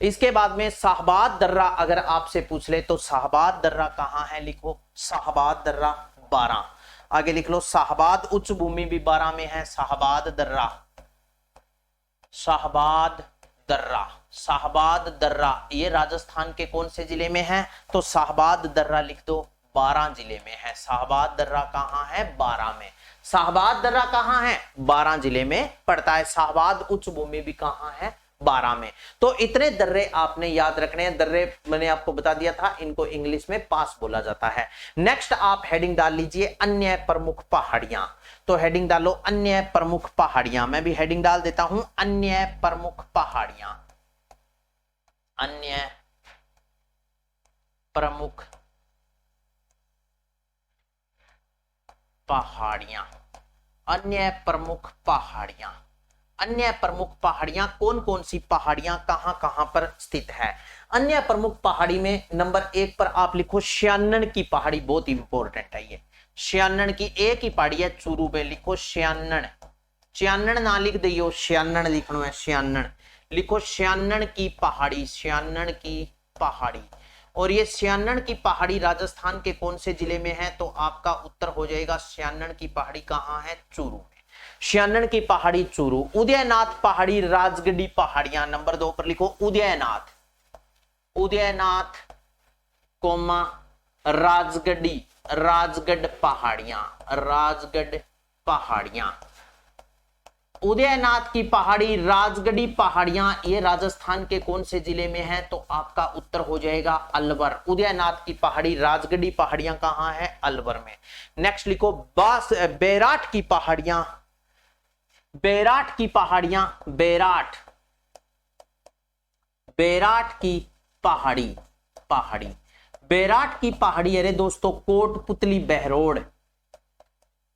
इसके बाद में शाहबाद दर्रा अगर आपसे पूछ ले तो शाहबाद दर्रा कहां है? लिखो शाहबाद दर्रा 12। आगे लिख लो शाहबाद उच्च भूमि भी 12 में है। शाहबाद दर्रा ये राजस्थान के कौन से जिले में है? तो शाहबाद दर्रा लिख दो 12 जिले में है। शाहबाद दर्रा कहां है? 12 में। शाहबाद दर्रा कहां है? 12 जिले में पड़ता है। शाहबाद उच्च भूमि भी कहां है? 12 में। तो इतने दर्रे आपने याद रखने हैं। दर्रे मैंने आपको बता दिया था, इनको इंग्लिश में पास बोला जाता है। नेक्स्ट आप हेडिंग डाल लीजिए अन्य प्रमुख पहाड़ियां। तो हेडिंग डालो अन्य प्रमुख पहाड़ियां। मैं भी हेडिंग डाल देता हूं अन्य प्रमुख पहाड़ियां। अन्य प्रमुख पहाड़ियां। अन्य प्रमुख पहाड़ियां। अन्य प्रमुख पहाड़ियां कौन कौन सी पहाड़ियां कहां कहां पर स्थित है? अन्य प्रमुख पहाड़ी में नंबर 1 पर आप लिखो श्यानन की पहाड़ी, बहुत इंपॉर्टेंट है ये। श्यानन की एक ही पहाड़ी है चूरू में, लिखो श्यानन। श्यानन ना लिख दियो, श्यानन लिखना है, श्यानन लिखो। श्यानन की पहाड़ी, श्यानन की पहाड़ी। और ये श्यानन की पहाड़ी राजस्थान के कौन से जिले में है? तो आपका उत्तर हो जाएगा श्यानन की पहाड़ी कहां है? चूरू में। श्यानन की पहाड़ी चूरू। उदयनाथ पहाड़ी राजगढ़ी पहाड़ियां, नंबर 2 पर लिखो उदयनाथ। उदयनाथ कोमा राजगढ़ी, राजगढ़ पहाड़ियां, राजगढ़ पहाड़ियां। उदयनाथ की पहाड़ी राजगढ़ी पहाड़ियां ये राजस्थान के कौन से जिले में है? तो आपका उत्तर हो जाएगा अलवर। उदयनाथ की पहाड़ी राजगढ़ी पहाड़ियां कहां है? अलवर में। नेक्स्ट लिखो बैराट की पहाड़ियां। बैराट की पहाड़ियां, बैराट, बैराट की पहाड़ी, पहाड़ी, बैराट की पहाड़ी। अरे दोस्तों कोटपुतली बहरोड,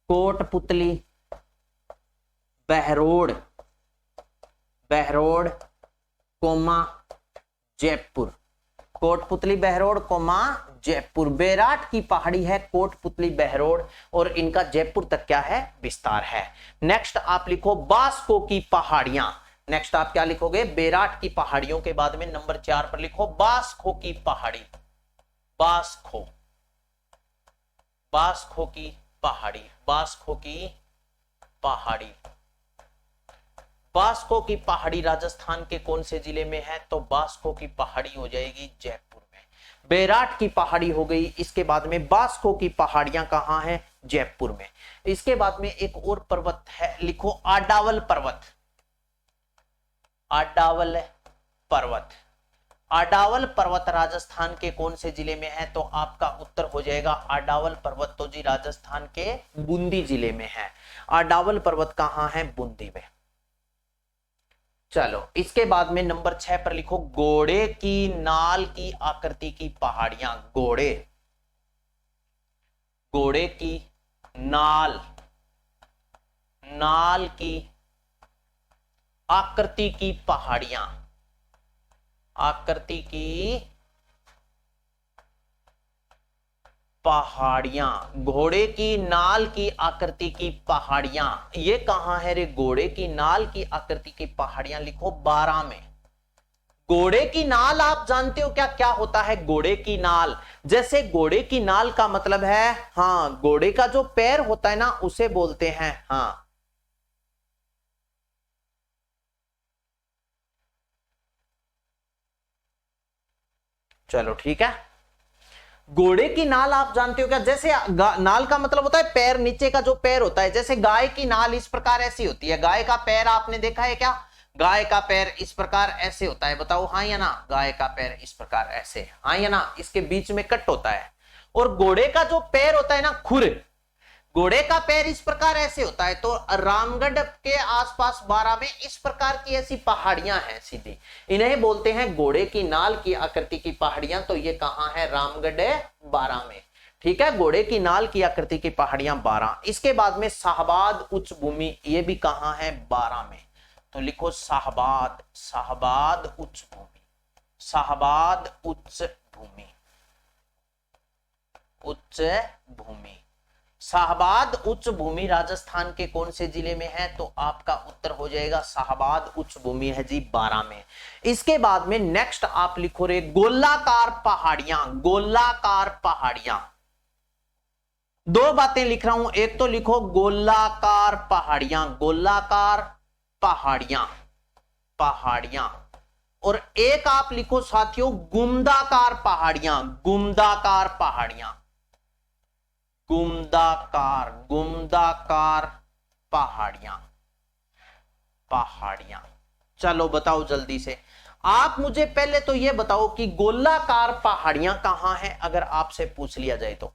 कोटपुतली बहरोड, बहरोड कोमा जयपुर। कोटपुतली बहरोड कोमा जयपुर। बैराट की पहाड़ी है कोटपुतली बहरोड और इनका जयपुर तक क्या है? विस्तार है। नेक्स्ट आप लिखो बास्को की पहाड़ियां। नेक्स्ट आप क्या लिखोगे? बैराट की पहाड़ियों के बाद में नंबर 4 पर लिखो बास्को की पहाड़ी। बास्को, बास्को की पहाड़ी, बास्को की पहाड़ी। बास्को की पहाड़ी राजस्थान के कौन से जिले में है? तो बास्को की पहाड़ी हो जाएगी जयपुर में। बैराट की पहाड़ी हो गई, इसके बाद में बास्को की पहाड़ियां कहां हैं? जयपुर में। इसके बाद में एक और पर्वत है, लिखो आडावल पर्वत। आडावल पर्वत। आडावल पर्वत राजस्थान के कौन से जिले में है? तो आपका उत्तर हो जाएगा आडावल पर्वत तो जी राजस्थान के बूंदी जिले में है। आडावल पर्वत कहां है? बूंदी में। चलो इसके बाद में नंबर 6 पर लिखो घोड़े की नाल की आकृति की पहाड़ियां। घोड़े, घोड़े की नाल, नाल की आकृति की पहाड़ियां, आकृति की पहाड़ियां। घोड़े की नाल की आकृति की पहाड़ियां ये कहां है रे? घोड़े की नाल की आकृति की पहाड़ियां लिखो 12 में। घोड़े की नाल आप जानते हो क्या क्या होता है? घोड़े की नाल, जैसे घोड़े की नाल का मतलब है, हाँ, घोड़े का जो पैर होता है ना उसे बोलते हैं, हाँ। चलो ठीक है। घोड़े की नाल आप जानते हो क्या? जैसे नाल का मतलब होता है पैर, नीचे का जो पैर होता है। जैसे गाय की नाल इस प्रकार ऐसी होती है। गाय का पैर आपने देखा है क्या? गाय का पैर इस प्रकार ऐसे होता है, बताओ हाँ या ना? गाय का पैर इस प्रकार ऐसे, हाँ या ना? इसके बीच में कट होता है। और घोड़े का जो पैर होता है ना, खुर, घोड़े का पैर इस प्रकार ऐसे होता है। तो रामगढ़ के आसपास 12 में इस प्रकार की ऐसी पहाड़ियां हैं सीधी, इन्हें बोलते हैं घोड़े की नाल की आकृति की पहाड़ियां। तो ये कहां है? रामगढ़ 12 में। ठीक है, घोड़े की नाल की आकृति की पहाड़ियां 12। इसके बाद में शाहबाद उच्च भूमि, ये भी कहां है? 12 में। तो लिखो शाहबाद, शाहबाद उच्च भूमि, शाहबाद उच्च भूमि, उच्च भूमि। शाहबाद उच्च भूमि राजस्थान के कौन से जिले में है? तो आपका उत्तर हो जाएगा शाहबाद उच्च भूमि है जी 12 में। इसके बाद में नेक्स्ट आप लिखो रे गोलाकार पहाड़ियां। गोलाकार पहाड़ियां, दो बातें लिख रहा हूं। एक तो लिखो गोलाकार पहाड़ियां, गोलाकार पहाड़ियां, पहाड़ियां। और एक आप लिखो साथियों गुम्दाकार पहाड़ियां, गुम्दाकार पहाड़ियां, गुम्दाकार, गुम्दाकार पहाड़ियां, पहाड़ियां। चलो बताओ जल्दी से। आप मुझे पहले तो ये बताओ कि गोलाकार पहाड़ियां कहां हैं, अगर आपसे पूछ लिया जाए तो।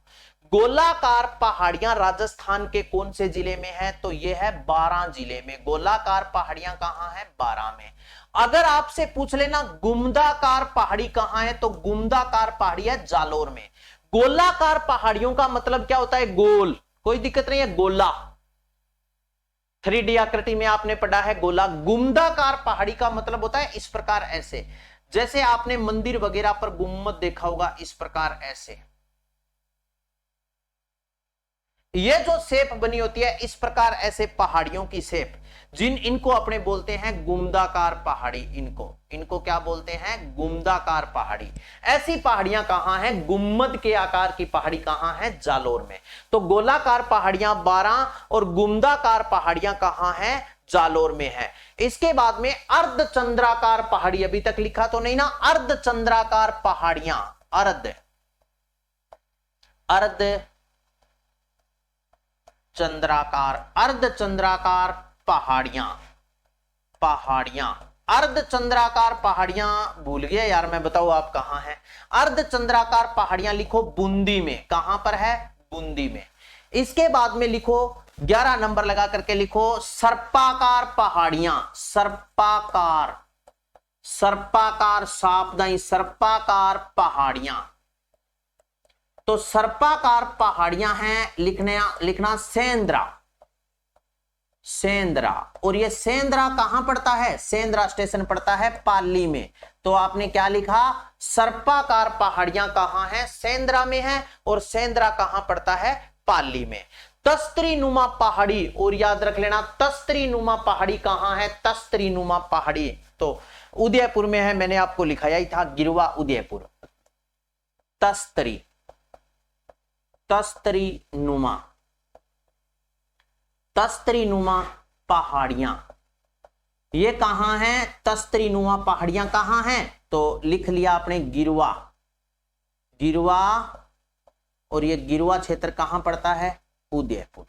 गोलाकार पहाड़ियां राजस्थान के कौन से जिले में है, तो ये है बारां जिले में। गोलाकार पहाड़ियां कहां है, बारां में। अगर आपसे पूछ लेना गुम्दाकार पहाड़ी कहां है, तो गुम्दाकार पहाड़ी है जालोर में। गोलाकार पहाड़ियों का मतलब क्या होता है, गोल, कोई दिक्कत नहीं है, गोला। 3D आकृति में आपने पढ़ा है गोला। गुम्दाकार पहाड़ी का मतलब होता है इस प्रकार, ऐसे, जैसे आपने मंदिर वगैरह पर गुम्मद देखा होगा, इस प्रकार ऐसे। ये जो शेप बनी होती है इस प्रकार, ऐसे पहाड़ियों की शेप, इनको अपने बोलते हैं गुम्दाकार पहाड़ी। इनको क्या बोलते हैं, गुम्दाकार पहाड़ी। ऐसी पहाड़ियां कहां हैं, गुम्मद के आकार की पहाड़ी कहां है, जालोर में। तो गोलाकार पहाड़ियां बारां और गुम्दाकार पहाड़ियां कहां हैं, जालोर में है। इसके बाद में अर्धचंद्राकार पहाड़ी, अभी तक लिखा तो नहीं ना, अर्धचंद्राकार पहाड़ियां, अर्धचंद्राकार पहाड़ियां, अर्धचंद्राकार पहाड़ियां भूल गया यार मैं, बताओ आप कहां हैं। अर्धचंद्राकार पहाड़ियां लिखो बूंदी में, कहां पर है, बूंदी में। इसके बाद में लिखो 11 नंबर लगा करके लिखो सर्पाकार पहाड़ियां, सर्पाकार सापदाई, सर्पाकार पहाड़ियां। तो सर्पाकार पहाड़ियां हैं, लिखना सेंद्रा। और ये सेंद्रा कहां पड़ता है, सेंद्रा स्टेशन पड़ता है पाली में। तो आपने क्या लिखा, सर्पाकार पहाड़ियां कहां हैं, सेंद्रा में है, और सेंद्रा कहां पड़ता है, पाली में। तस्त्री नुमा पहाड़ी, और याद रख लेना तस्त्री नुमा पहाड़ी कहां है, तस्त्री नुमा पहाड़ी तो उदयपुर में है, मैंने आपको लिखाया ही था, गिरवा उदयपुर। तस्त्री नुमा पहाड़ियां ये कहां हैं, तस्त्री नुमा पहाड़ियां कहां हैं, तो लिख लिया आपने गिरवा, और ये गिरवा क्षेत्र कहां पड़ता है, उदयपुर।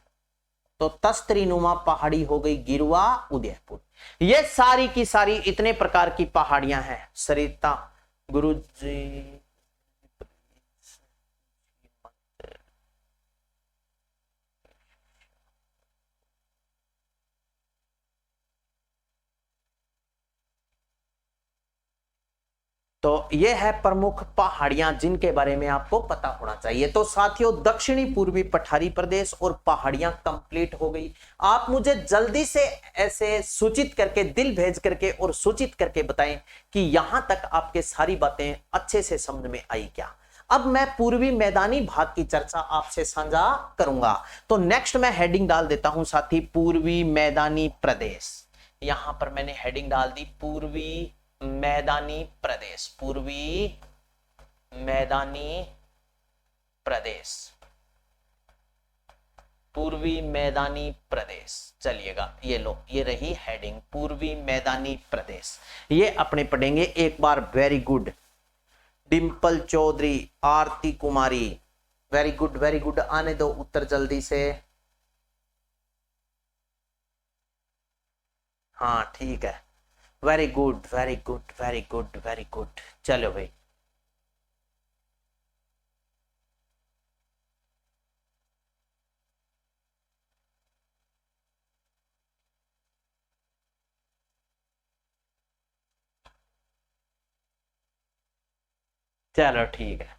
तो तस्त्री नुमा पहाड़ी हो गई गिरवा, उदयपुर। ये सारी की सारी इतने प्रकार की पहाड़ियां हैं। सरिता गुरुजी तो ये है प्रमुख पहाड़ियां जिनके बारे में आपको पता होना चाहिए। तो साथियों दक्षिणी पूर्वी पठारी प्रदेश और पहाड़ियां कंप्लीट हो गई। आप मुझे जल्दी से ऐसे सूचित करके, दिल भेज करके और सूचित करके बताएं कि यहां तक आपके सारी बातें अच्छे से समझ में आई क्या। अब मैं पूर्वी मैदानी भाग की चर्चा आपसे साझा करूंगा। तो नेक्स्ट मैं हेडिंग डाल देता हूं साथी, पूर्वी मैदानी प्रदेश। यहां पर मैंने हेडिंग डाल दी पूर्वी मैदानी प्रदेश, पूर्वी मैदानी प्रदेश, पूर्वी मैदानी प्रदेश। चलिएगा ये लो, ये रही हेडिंग पूर्वी मैदानी प्रदेश। ये अपने पढ़ेंगे एक बार। Very good Dimple Chaudhary, Aarti Kumari, very good very good. आने दो उत्तर जल्दी से। हाँ ठीक है, very good very good very good very good. चलो भाई चलो ठीक है।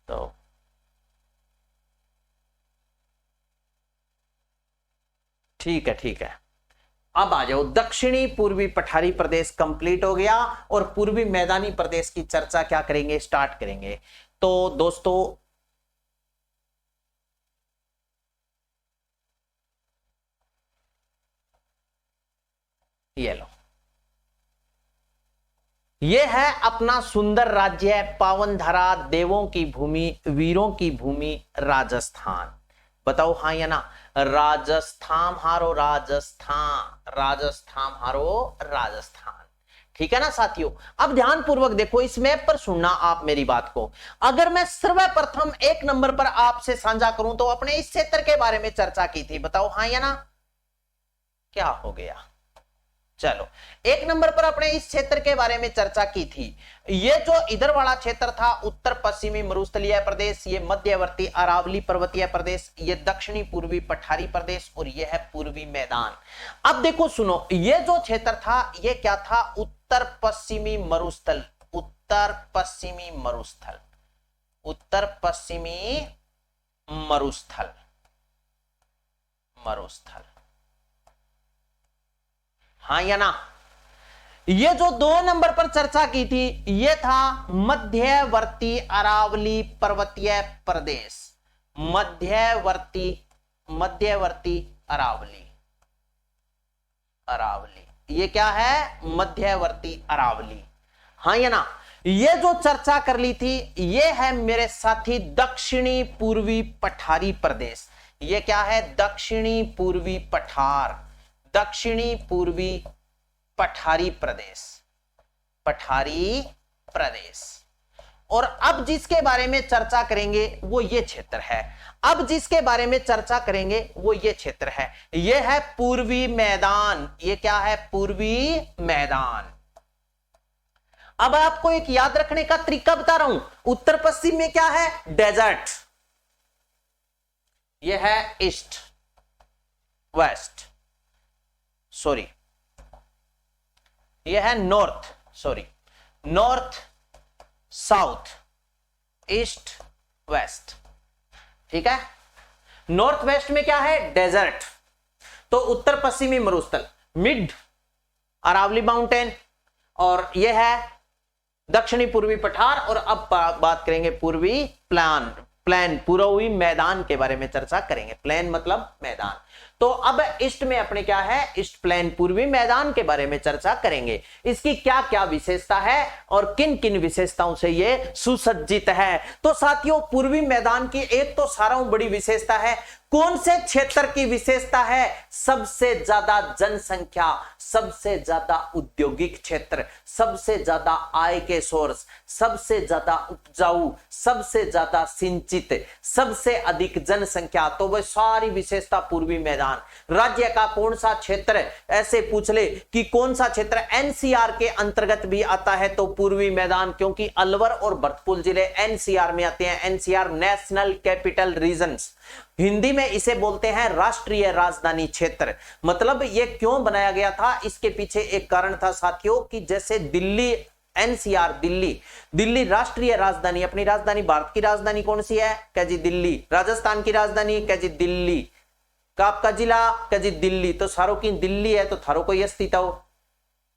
तो ठीक है ठीक है, अब आ जाओ। दक्षिणी पूर्वी पठारी प्रदेश कंप्लीट हो गया और पूर्वी मैदानी प्रदेश की चर्चा क्या करेंगे, स्टार्ट करेंगे। तो दोस्तों ये लो, ये है अपना सुंदर राज्य, पावन धरा, देवों की भूमि, वीरों की भूमि, राजस्थान। बताओ हाँ या ना, राजस्थान हारो राजस्थान, राजस्थान हारो राजस्थान। ठीक है ना साथियों। अब ध्यान पूर्वक देखो, इस मैप पर सुनना आप मेरी बात को। अगर मैं सर्वप्रथम 1 नंबर पर आपसे साझा करूं तो अपने इस क्षेत्र के बारे में चर्चा की थी, बताओ हाँ या ना। क्या हो गया? चलो, एक नंबर पर अपने इस क्षेत्र के बारे में चर्चा की थी। ये जो इधर वाला क्षेत्र था उत्तर पश्चिमी मरुस्थलीय प्रदेश, ये मध्यवर्ती अरावली पर्वतीय प्रदेश, ये दक्षिणी पूर्वी पठारी प्रदेश और ये है पूर्वी मैदान। अब देखो सुनो, ये जो क्षेत्र था ये क्या था? उत्तर पश्चिमी मरुस्थल, उत्तर पश्चिमी मरुस्थल, उत्तर पश्चिमी मरुस्थल, मरुस्थल, हाँ या ना? ये जो 2 नंबर पर चर्चा की थी ये था मध्यवर्ती अरावली पर्वतीय प्रदेश, मध्यवर्ती, मध्यवर्ती अरावली, अरावली, ये क्या है? मध्यवर्ती अरावली, हाँ या ना? ये जो चर्चा कर ली थी ये है मेरे साथी दक्षिणी पूर्वी पठारी प्रदेश। ये क्या है? दक्षिणी पूर्वी पठार, दक्षिणी पूर्वी पठारी प्रदेश, पठारी प्रदेश। और अब जिसके बारे में चर्चा करेंगे वो ये क्षेत्र है, अब जिसके बारे में चर्चा करेंगे वो ये क्षेत्र है, ये है पूर्वी मैदान। ये क्या है? पूर्वी मैदान। अब आपको एक याद रखने का तरीका बता रहा हूं, उत्तर पश्चिम में क्या है? डेजर्ट, ये है ईस्ट वेस्ट, सॉरी ये है north, sorry north south east west, ठीक है? नॉर्थ वेस्ट में क्या है? डेजर्ट। तो उत्तर पश्चिमी मरुस्थल, मिड अरावली माउंटेन, और यह है दक्षिणी पूर्वी पठार। और अब बात करेंगे पूर्वी प्लान, पूर्वी मैदान के बारे में चर्चा करेंगे। प्लेन मतलब मैदान। तो अब ईस्ट में अपने क्या है? ईस्ट प्लेन, पूर्वी मैदान के बारे में चर्चा करेंगे। इसकी क्या क्या विशेषता है और किन किन विशेषताओं से ये सुसज्जित है। तो साथियों, पूर्वी मैदान की एक तो सारा बड़ी विशेषता है। कौन से क्षेत्र की विशेषता है? सबसे ज्यादा जनसंख्या, सबसे ज्यादा औद्योगिक क्षेत्र, सबसे ज्यादा आय के सोर्स, सबसे ज्यादा उपजाऊ, सबसे ज्यादा सिंचित, सबसे अधिक जनसंख्या। तो वह सारी विशेषता पूर्वी मैदान। राज्य का कौन सा क्षेत्र, ऐसे पूछ ले कि कौन सा क्षेत्र एनसीआर के अंतर्गत भी आता है, तो पूर्वी मैदान, क्योंकि अलवर और भरतपुर जिले एनसीआर में आते हैं। NCR national capital regions, Hindi में इसे बोलते हैं राष्ट्रीय राजधानी क्षेत्र। मतलब ये क्यों बनाया गया था, इसके पीछे एक कारण था साथियों कि जैसे दिल्ली, एनसीआर दिल्ली राष्ट्रीय राजधानी, अपनी राजधानी, भारत की राजधानी कौन सी है? क्या जी? दिल्ली। राजस्थान की राजधानी क्या जी? दिल्ली। का आपका जिला क्या जी? दिल्ली। तो सारों की दिल्ली है तो थारों को यह स्थित हो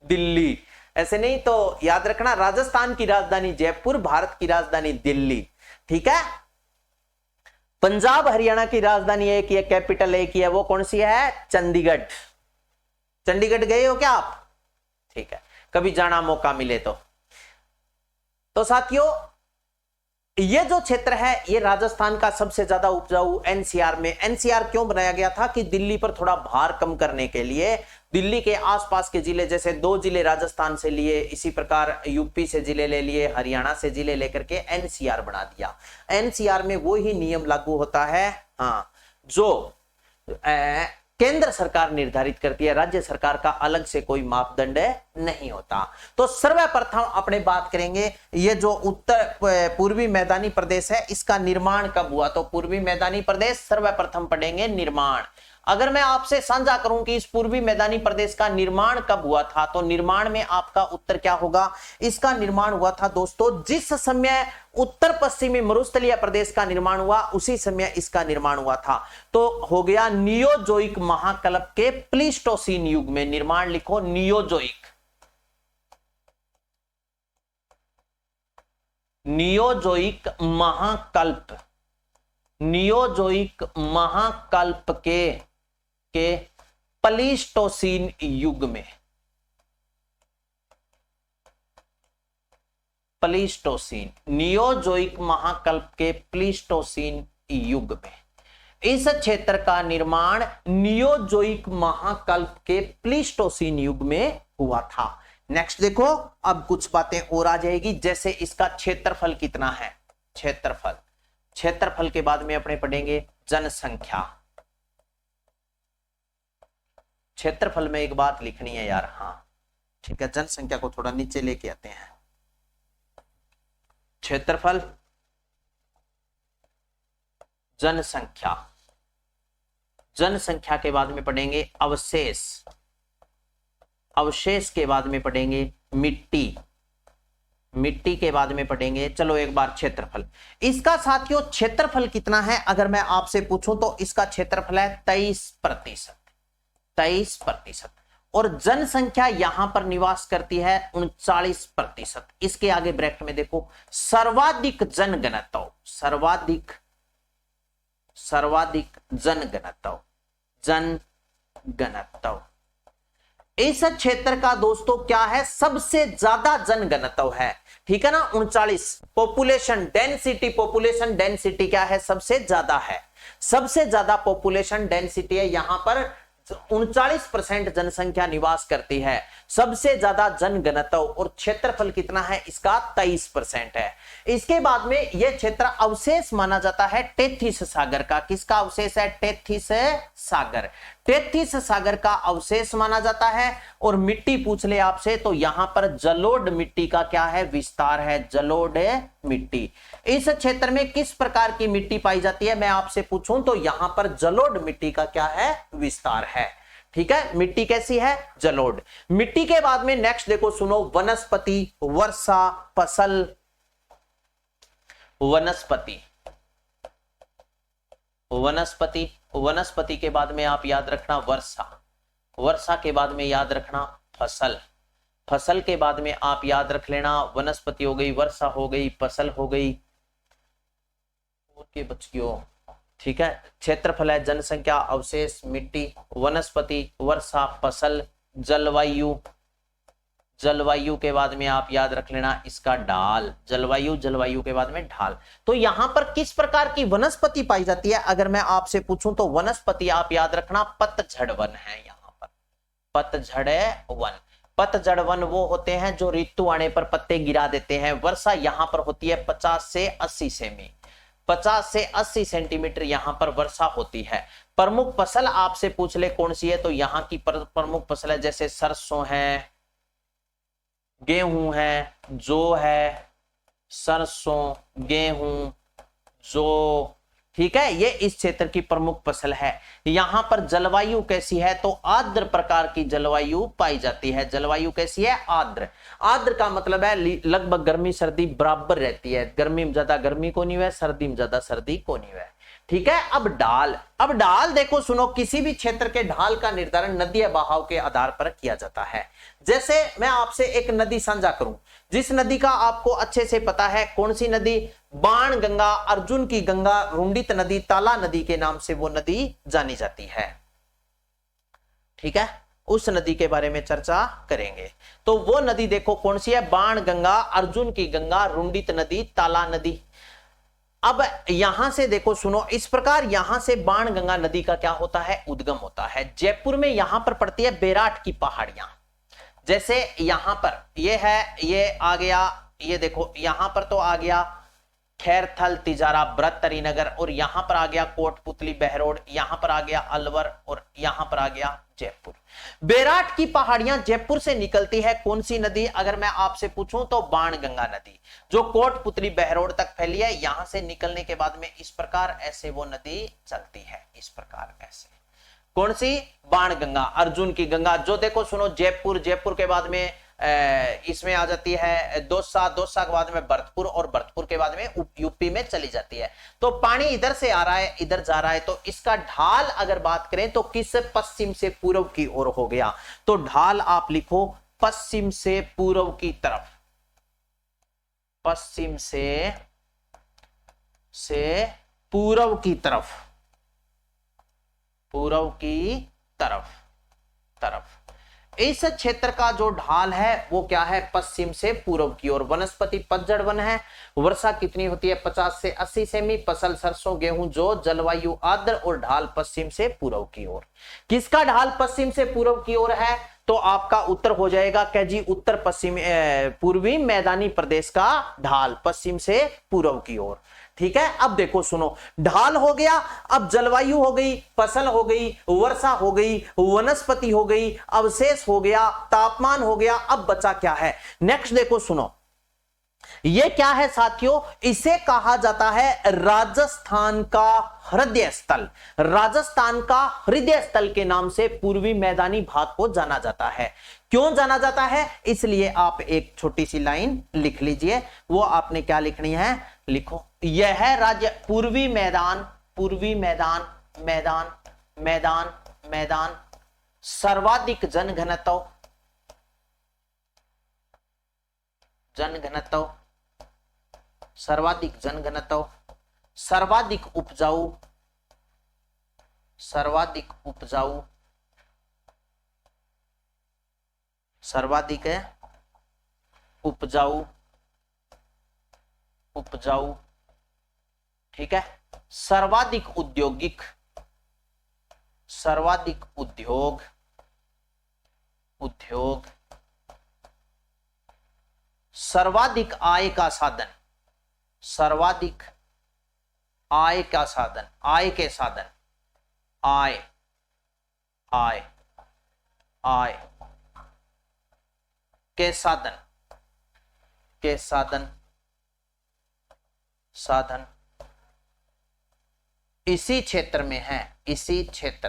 दिल्ली, ऐसे नहीं। तो याद रखना, राजस्थान की राजधानी जयपुर, भारत की राजधानी दिल्ली, ठीक है? पंजाब हरियाणा की राजधानी एक ही है, कैपिटल एक ही है, वो कौन सी है? चंडीगढ़। चंडीगढ़ गए हो क्या आप? ठीक है, कभी जाना मौका मिले तो साथियों, ये जो क्षेत्र है ये राजस्थान का सबसे ज्यादा उपजाऊ एनसीआर में। एनसीआर क्यों बनाया गया था कि दिल्ली पर थोड़ा भार कम करने के लिए दिल्ली के आसपास के जिले, जैसे 2 जिले राजस्थान से लिए, इसी प्रकार यूपी से जिले ले लिए, हरियाणा से जिले लेकर के एनसीआर बना दिया। एनसीआर में वो ही नियम लागू होता है, हाँ, जो केंद्र सरकार निर्धारित करती है, राज्य सरकार का अलग से कोई मापदंड नहीं होता। तो सर्वप्रथम अपने बात करेंगे ये जो उत्तर पूर्वी मैदानी प्रदेश है इसका निर्माण कब हुआ। तो पूर्वी मैदानी प्रदेश सर्वप्रथम पढ़ेंगे निर्माण। अगर मैं आपसे साझा करूं कि इस पूर्वी मैदानी प्रदेश का निर्माण कब हुआ था, तो निर्माण में आपका उत्तर क्या होगा? इसका निर्माण हुआ था दोस्तों जिस समय उत्तर पश्चिमी मरुस्थलीय प्रदेश का निर्माण हुआ उसी समय इसका निर्माण हुआ था। तो हो गया नियोजोइक महाकल्प के प्लीस्टोसीन युग में। निर्माण लिखो नियोजोइक, नियोजोइक महाकल्प, नियोजोइक महाकल्प के प्लीस्टोसीन युग में, प्लीस्टोसीन, नियोजोइक महाकल्प के प्लीस्टोसीन युग में इस क्षेत्र का निर्माण नियोजोइक महाकल्प के प्लीस्टोसीन युग में हुआ था। नेक्स्ट देखो, अब कुछ बातें और आ जाएगी, जैसे इसका क्षेत्रफल कितना है। क्षेत्रफल, क्षेत्रफल के बाद में अपने पढ़ेंगे जनसंख्या, क्षेत्रफल में एक बात लिखनी है यार, हाँ ठीक है, जनसंख्या को थोड़ा नीचे लेके आते हैं। क्षेत्रफल, जनसंख्या, जनसंख्या के बाद में पढ़ेंगे अवशेष, अवशेष के बाद में पढ़ेंगे मिट्टी, मिट्टी के बाद में पढ़ेंगे, चलो एक बार क्षेत्रफल। इसका साथियों क्षेत्रफल कितना है अगर मैं आपसे पूछूं तो इसका क्षेत्रफल है 23%, 23%। और जनसंख्या यहां पर निवास करती है 39%। इसके आगे ब्रैकेट में देखो सर्वाधिक जनघनत्व, सर्वाधिक, सर्वाधिक जनघनत्व, जनघनत्व इस क्षेत्र का दोस्तों क्या है, सबसे ज्यादा जनघनत्व है, ठीक है ना, 39। पॉपुलेशन डेंसिटी, पॉपुलेशन डेंसिटी क्या है, सबसे ज्यादा है, सबसे ज्यादा पॉपुलेशन डेंसिटी है, यहां पर 39% जनसंख्या निवास करती है, सबसे ज्यादा जनघनत्व। और क्षेत्रफल कितना है इसका, 23% है। इसके बाद में यह क्षेत्र अवशेष माना जाता है टेथिस सागर का। किसका अवशेष है, टेथिस सागर, टेथिस सागर का अवशेष माना जाता है। और मिट्टी पूछ ले आपसे तो यहां पर जलोढ़ मिट्टी का क्या है, विस्तार है, जलोढ़ मिट्टी। इस क्षेत्र में किस प्रकार की मिट्टी पाई जाती है मैं आपसे पूछूं तो यहां पर जलोढ़ मिट्टी का क्या है, विस्तार है, ठीक है। मिट्टी कैसी है, जलोढ़ मिट्टी। के बाद में नेक्स्ट देखो सुनो, वनस्पति, वर्षा, फसल, वनस्पति, वनस्पति, वनस्पति के बाद में आप याद रखना वर्षा, वर्षा के बाद में याद रखना फसल, फसल के बाद में आप याद रख लेना वनस्पति हो गई, वर्षा हो गई, फसल हो गई, और बच गयो, ठीक है। क्षेत्रफल है जनसंख्या, अवशेष, मिट्टी, वनस्पति, वर्षा, फसल, जलवायु, जलवायु के बाद में आप याद रख लेना इसका ढाल, जलवायु, जलवायु के बाद में ढाल। तो यहां पर किस प्रकार की वनस्पति पाई जाती है अगर मैं आपसे पूछूं तो वनस्पति आप याद रखना पतझड़ वन है, यहां पर पतझड़ वन। पतझड़ वन वो होते हैं जो ऋतु आने पर पत्ते गिरा देते हैं। वर्षा यहां पर होती है 50 से 80 सेमी, 50 से 80 सेंटीमीटर यहां पर वर्षा होती है। प्रमुख फसल आपसे पूछ ले कौन सी है तो यहां की प्रमुख फसल है जैसे सरसों है, गेहूं है, जौ है, सरसों, गेहूं, जौ, ठीक है, ये इस क्षेत्र की प्रमुख फसल है। यहां पर जलवायु कैसी है तो आर्द्र प्रकार की जलवायु पाई जाती है। जलवायु कैसी है, आर्द्र। आर्द्र का मतलब है लगभग गर्मी सर्दी बराबर रहती है, गर्मी में ज्यादा गर्मी को नहीं है, सर्दी में ज्यादा सर्दी को नहीं है, ठीक है। अब ढाल, अब ढाल देखो सुनो, किसी भी क्षेत्र के ढाल का निर्धारण नदी बहाव के आधार पर किया जाता है। जैसे मैं आपसे एक नदी साझा करूं, जिस नदी का आपको अच्छे से पता है, कौन सी नदी, बाण गंगा, अर्जुन की गंगा, रुंडित नदी, ताला नदी के नाम से वो नदी जानी जाती है, ठीक है। उस नदी के बारे में चर्चा करेंगे। तो वो नदी देखो कौन सी है, बाण गंगा, अर्जुन की गंगा, रुंडित नदी, ताला नदी। अब यहां से देखो सुनो, इस प्रकार यहां से बाण गंगा नदी का क्या होता है, उद्गम होता है। जयपुर में यहां पर पड़ती है बेराट की पहाड़ियां, जैसे यहां पर ये है, ये आ गया, ये देखो यहां पर तो आ गया खैरथल, तिजारा, ब्रतरी नगर, और यहां पर आ गया कोटपुतली, बहरोड, यहां पर आ गया अलवर, और यहां पर आ गया जयपुर। बेराट की पहाड़ियां जयपुर से निकलती है कौन सी नदी अगर मैं आपसे पूछूं तो बाण गंगा नदी, जो कोटपुतली बहरोड तक फैली है। यहां से निकलने के बाद में इस प्रकार ऐसे वो नदी चलती है, इस प्रकार ऐसे, कौन सी, बाण गंगा, अर्जुन की गंगा। जो देखो सुनो जयपुर, जयपुर के बाद में इसमें आ जाती है दौसा, दौसा के बाद में भरतपुर, और भरतपुर के बाद में यूपी में चली जाती है। तो पानी इधर से आ रहा है, इधर जा रहा है, तो इसका ढाल अगर बात करें तो किस, पश्चिम से पूर्व की ओर हो गया। तो ढाल आप लिखो पश्चिम से पूर्व की तरफ, पश्चिम से पूर्व की तरफ, पूर्व की तरफ, तरफ। इस क्षेत्र का जो ढाल है वो क्या है, पश्चिम से पूर्व की ओर। वनस्पति पतझड़ वन है, वर्षा कितनी होती है 50 से 80 सेमी, फसल सरसों, गेहूं, जौ, जलवायु आर्द्र, और ढाल पश्चिम से पूर्व की ओर। किसका ढाल पश्चिम से पूर्व की ओर है तो आपका उत्तर हो जाएगा क्या जी, उत्तर पश्चिम पूर्वी मैदानी प्रदेश का ढाल, पश्चिम से पूर्व की ओर। ठीक है, अब देखो सुनो, ढाल हो गया, अब जलवायु हो गई, फसल हो गई, वर्षा हो गई, वनस्पति हो गई, अवशेष हो गया, तापमान हो गया। अब बचा क्या है, नेक्स्ट देखो सुनो, ये क्या है साथियों, इसे कहा जाता है राजस्थान का हृदय स्थल। राजस्थान का हृदय स्थल के नाम से पूर्वी मैदानी भाग को जाना जाता है। क्यों जाना जाता है, इसलिए आप एक छोटी सी लाइन लिख लीजिए, वो आपने क्या लिखनी है, लिखो, यह है राज्य पूर्वी मैदान, पूर्वी मैदान, मैदान मैदान मैदान सर्वाधिक जनघनत्व, जनघनत्व, सर्वाधिक जनघनत्व, सर्वाधिक उपजाऊ, सर्वाधिक उपजाऊ, सर्वाधिक उपजाऊ, उपजाऊ, ठीक है, सर्वाधिक औद्योगिक, सर्वाधिक उद्योग, उद्योग, सर्वाधिक आय का साधन, सर्वाधिक आय का साधन, आय के साधन, आय, आय, आय के साधन, के साधन, साधन इसी क्षेत्र में है, इसी क्षेत्र,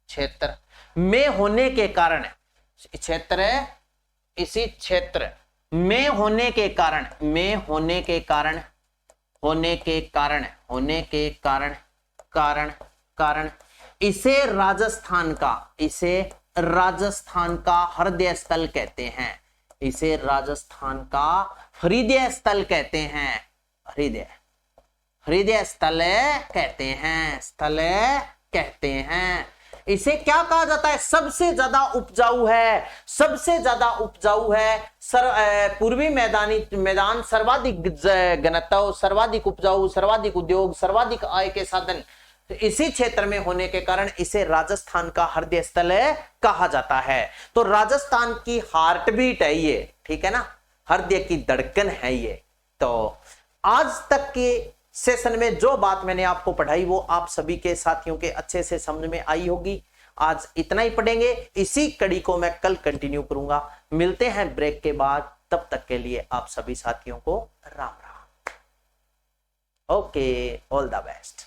क्षेत्र में होने के कारण, क्षेत्र इसी क्षेत्र में होने के कारण, में होने के कारण, होने के कारण, होने के कारण, कारण, कारण इसे राजस्थान का, इसे राजस्थान का हृदय स्थल कहते हैं, इसे राजस्थान का हृदय स्थल कहते हैं, हृदय, हृदय स्थल कहते हैं, स्थल कहते हैं। इसे क्या कहा जाता है, सबसे ज्यादा उपजाऊ है, सबसे ज्यादा उपजाऊ है, पूर्वी मैदानी मैदान, सर्वाधिक घनत्व, सर्वाधिक उपजाऊ, सर्वाधिक उद्योग, सर्वाधिक आय के साधन इसी क्षेत्र में होने के कारण इसे राजस्थान का हृदय स्थल कहा जाता है। तो राजस्थान की हार्ट बीट है ये, ठीक है ना, हृदय की धड़कन है ये। तो आज तक के सेशन में जो बात मैंने आपको पढ़ाई वो आप सभी के साथियों के अच्छे से समझ में आई होगी। आज इतना ही पढ़ेंगे, इसी कड़ी को मैं कल कंटिन्यू करूंगा। मिलते हैं ब्रेक के बाद, तब तक के लिए आप सभी साथियों को Ram Ram. Okay, all the best.